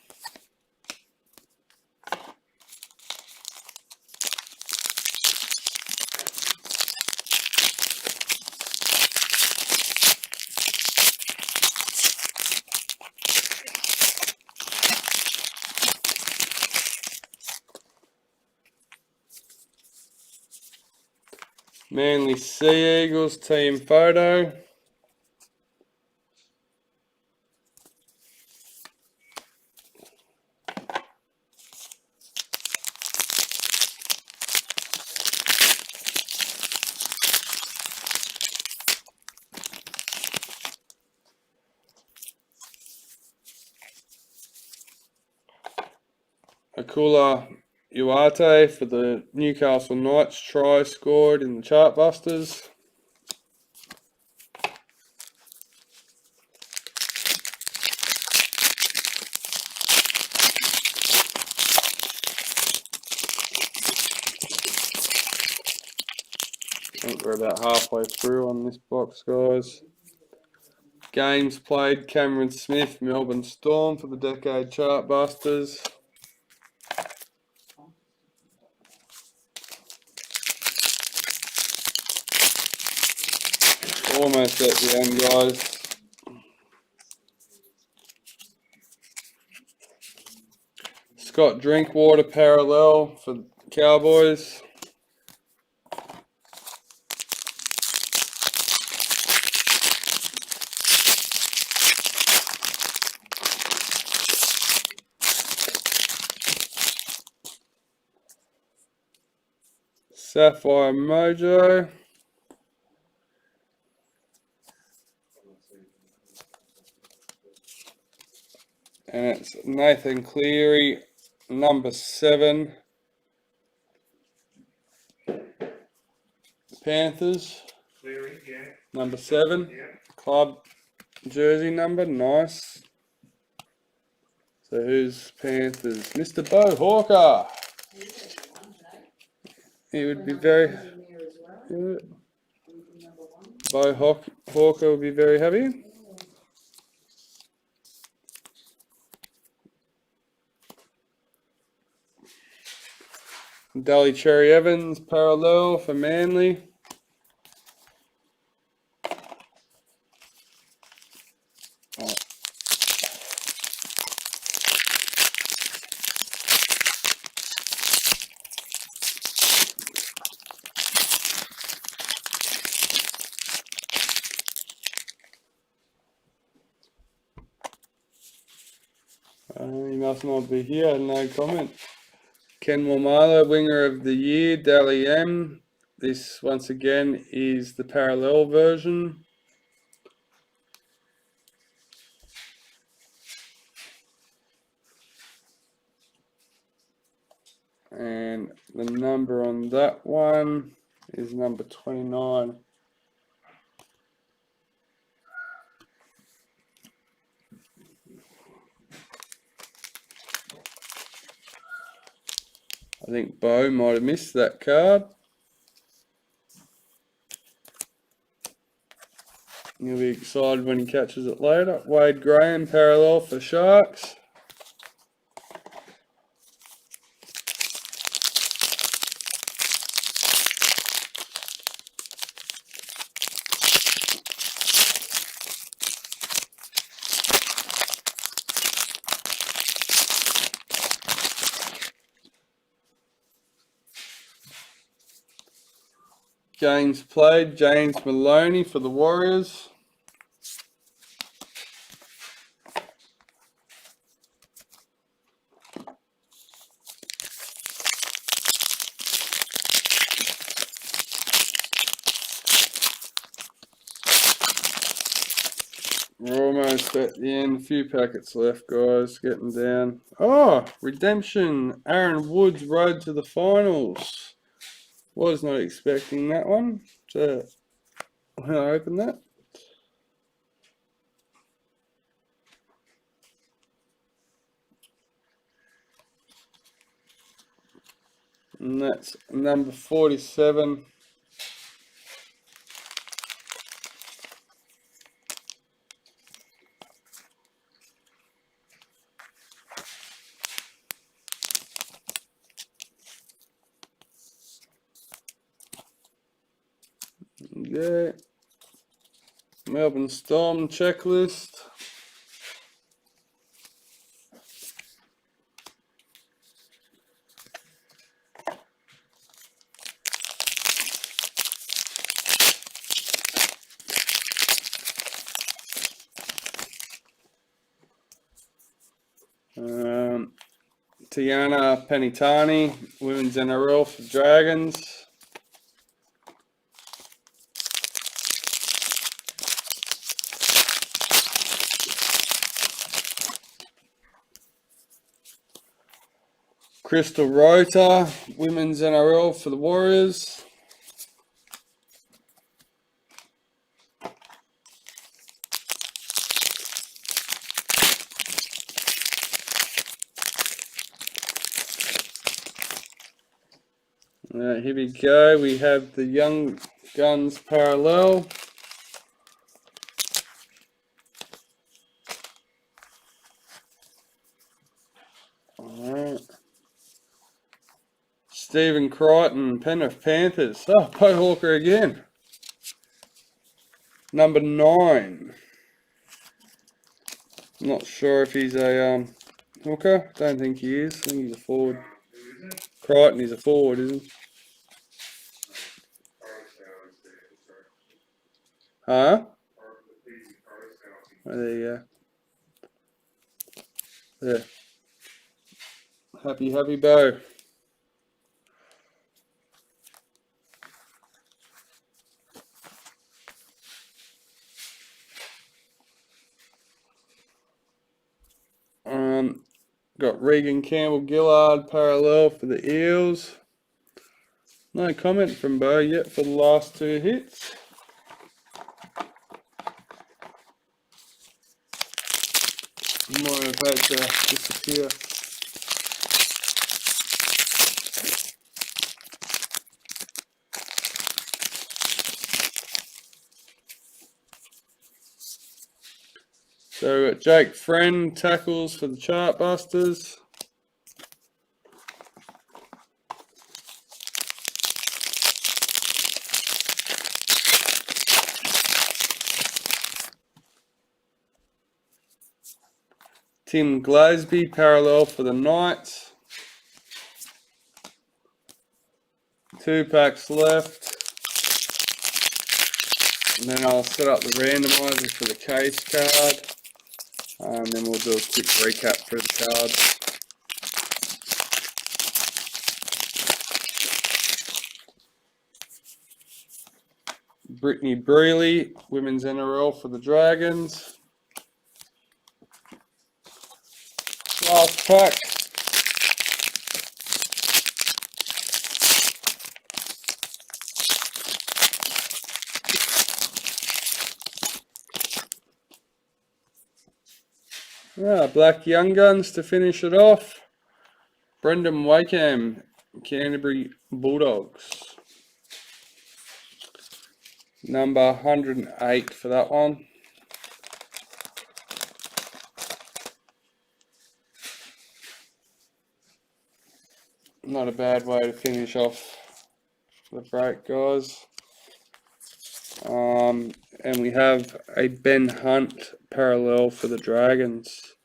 Manly Sea Eagles team photo. Akula Uate for the Newcastle Knights, try scored in the Chartbusters. I think we're about halfway through on this box, guys. Games played, Cameron Smith, Melbourne Storm for the Decade Chartbusters. Almost at the end, guys. Scott Drinkwater parallel for the Cowboys. Sapphire Mojo. And it's Nathan Cleary, number 7. Panthers, Cleary, yeah, number 7. yeah. Club jersey number, nice. So who's Panthers? Mr. Bo Hawker. He would be very... Yeah. Bo Hawker would be very happy. Daly Cherry Evans parallel for Manly. He must not be here, no comment. Ken Wamala, winger of the year, Dally M. This, once again, is the parallel version. And the number on that one is number 29. I think Bo might have missed that card. He'll be excited when he catches it later. Wade Graham parallel for Sharks. Games played, James Maloney for the Warriors. We're almost at the end, a few packets left, guys, getting down. Oh, redemption, Aaron Woods road to the finals. Was not expecting that one. So when I open that. And that's number 47. Tick there. Melbourne Storm checklist. Tiana Penitani, Women's NRL for Dragons. Crystal Rota, Women's NRL for the Warriors. Here we go. We have the Young Guns parallel. Alright. Stephen Crichton, Penrith Panthers. Oh, Poe Hawker again. Number 9. Not sure if he's a hooker. Don't think he is. I think he's a forward. Who is it? Crichton is a forward, isn't he? Huh? Oh, there you go. There. Happy Bo. Got Regan Campbell Gillard parallel for the Eels. No comment from Bo yet for the last 2 hits. Might have had to disappear. So we got Jake Friend tackles for the Chartbusters. Tim Glasby parallel for the Knights. 2 packs left. And then I'll set up the randomizer for the case card. And then we'll do a quick recap through the cards. Brittany Brealey, Women's NRL for the Dragons. Last pack. Black Young Guns to finish it off. Brendan Wakeham, Canterbury Bulldogs. Number 108 for that one. Not a bad way to finish off the break, guys. And we have a Ben Hunt parallel for the Dragons.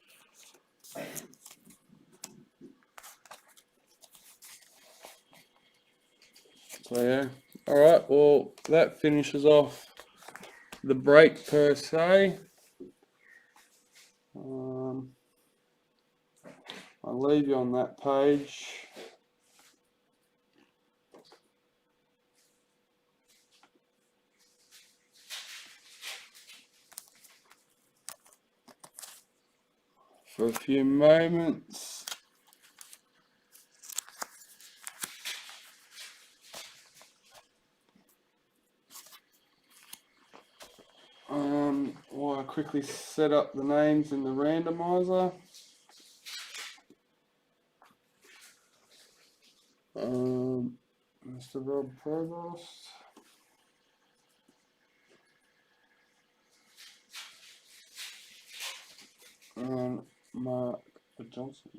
So yeah, alright, well that finishes off the break per se. I'll leave you on that page. For a few moments. While I quickly set up the names in the randomizer. Mr. Rob Provost. Mark Johnson.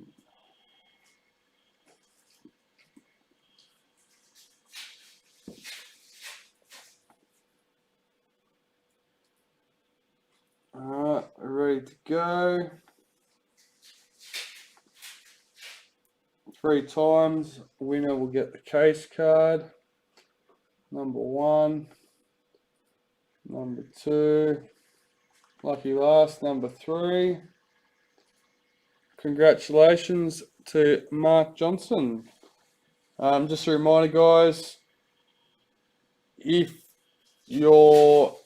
good to go. 3 times. Winner will get the case card. Number 1. Number 2. Lucky last, number 3. Congratulations to Mark Johnson. Just a reminder, guys, if you're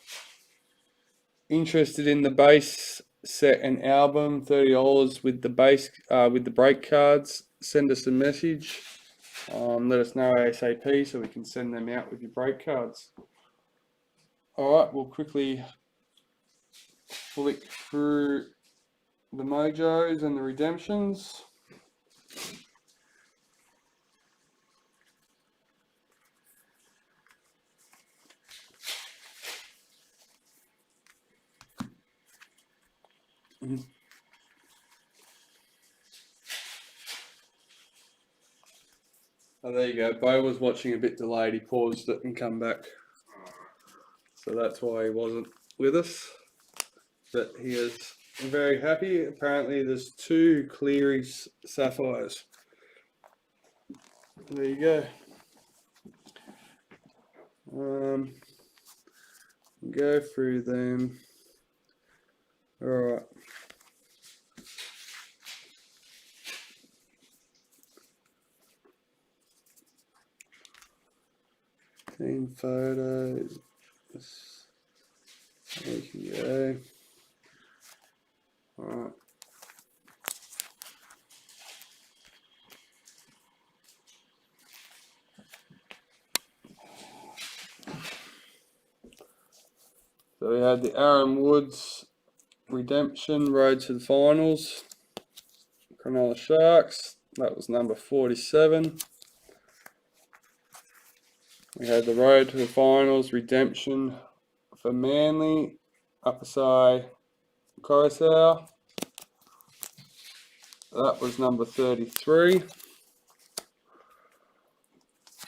interested in the base set and album, $30 with the base, with the break cards, send us a message. Let us know ASAP so we can send them out with your break cards. Alright, we'll quickly flick through the mojos and the redemptions. Oh, there you go. Bo was watching a bit delayed. He paused it and come back. So that's why he wasn't with us. But he is very happy. Apparently there's 2 Cleary Sapphires. There you go. Go through them. Alright. Team photos. There you go. Alright. So we had the Aaron Woods redemption, road to the finals. Cronulla Sharks, that was number 47. We had the road to the finals redemption for Manly, Apasai Coruscant. That was number 33.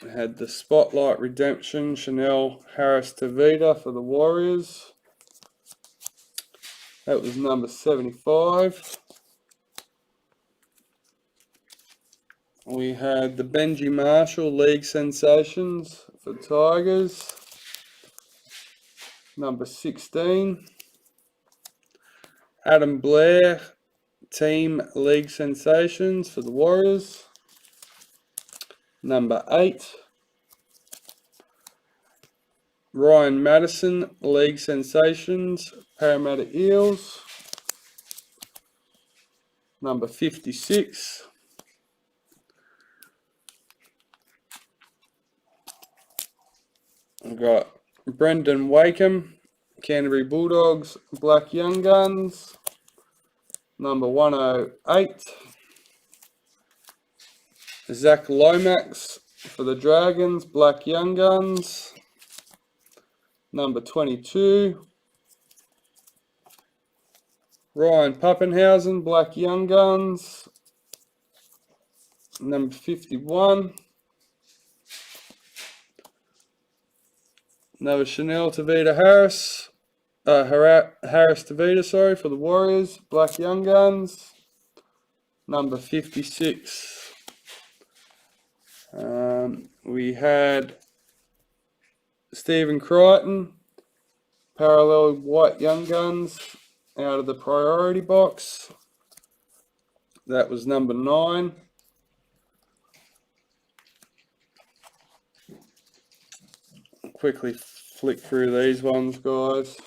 We had the Spotlight redemption, Chanel Harris Tavita for the Warriors. That was number 75. We had the Benji Marshall League Sensations for Tigers. Number 16. Adam Blair Team League Sensations for the Warriors. Number 8. Ryan Madison League Sensations Parramatta Eels. Number 56. We've got Brendan Wakeham Canterbury Bulldogs Black Young Guns. Number 108. Zach Lomax for the Dragons Black Young Guns. Number 22. Ryan Pappenhausen Black Young Guns. Number 51. Another Chanel Tavita Harris. Harris Tavita, sorry, for the Warriors Black Young Guns. Number 56. We had Stephen Crichton, parallel White Young Guns out of the priority box. That was number 9. Quickly flick through these ones, guys.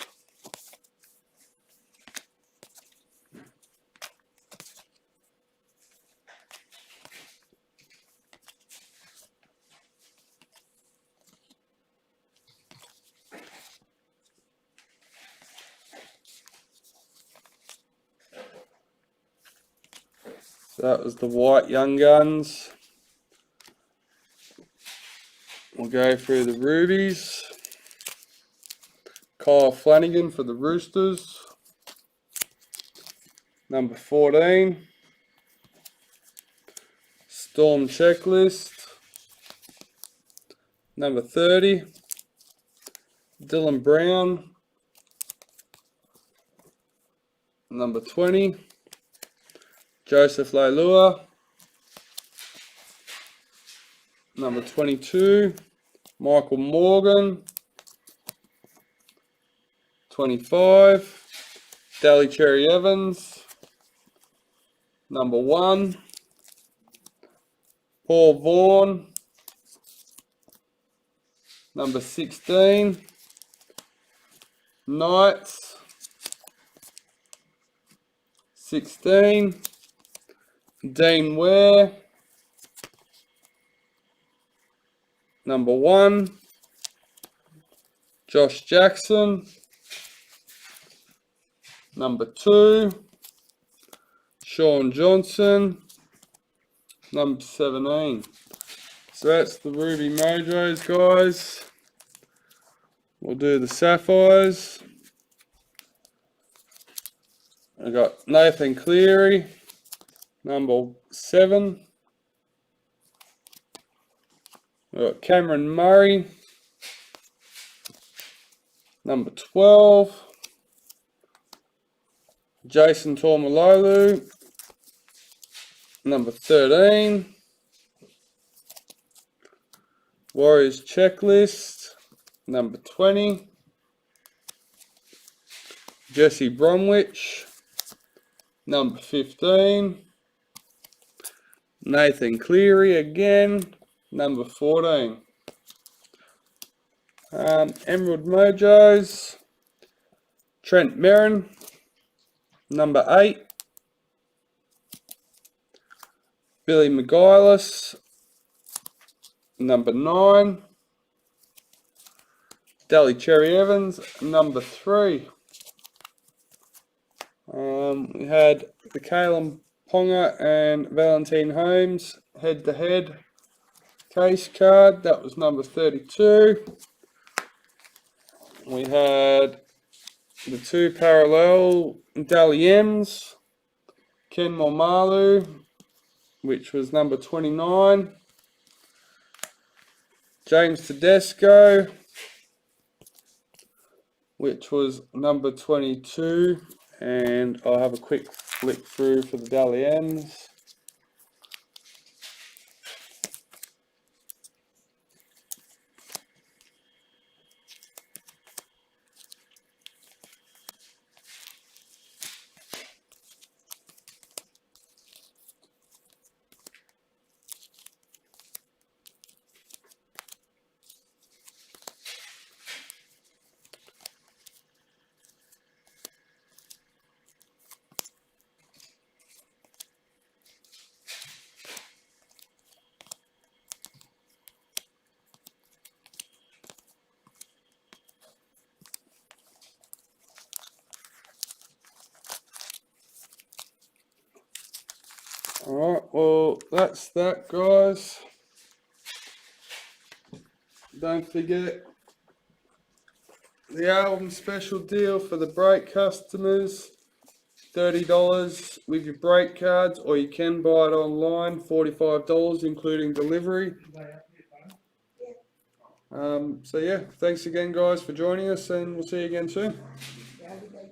So that was the White Young Guns. We'll go through the rubies. Kyle Flanagan for the Roosters. Number 14. Storm Checklist. Number 30. Dylan Brown Number 20, Joseph Leilua. Number 22, Michael Morgan. 25, Daly Cherry Evans. Number 1, Paul Vaughan. Number 16, Knights. 16, Dean Ware. Number 1, Josh Jackson. Number 2, Sean Johnson. Number 17. So that's the Ruby Mojos, guys. We'll do the Sapphires. I got Nathan Cleary, number 7. I got Cameron Murray, number 12. Jason Tormalolu, number 13. Warriors Checklist, number 20. Jesse Bromwich, number 15. Nathan Cleary again, number 14. Emerald Mojos, Trent Merrin, number 8. Billy McGuilis, number 9. Daly Cherry Evans, number 3. We had the Kalen Ponga and Valentine Holmes head-to-head case card. That was number 32. We had the 2 parallel Dally M's, Ken Momalu, which was number 29. James Tedesco, which was number 22. And I'll have a quick flick through for the Dally M's. Alright, well, that's that, guys. Don't forget the album special deal for the break customers. $30 with your break cards, or you can buy it online, $45 including delivery. So yeah, thanks again, guys, for joining us, and we'll see you again soon.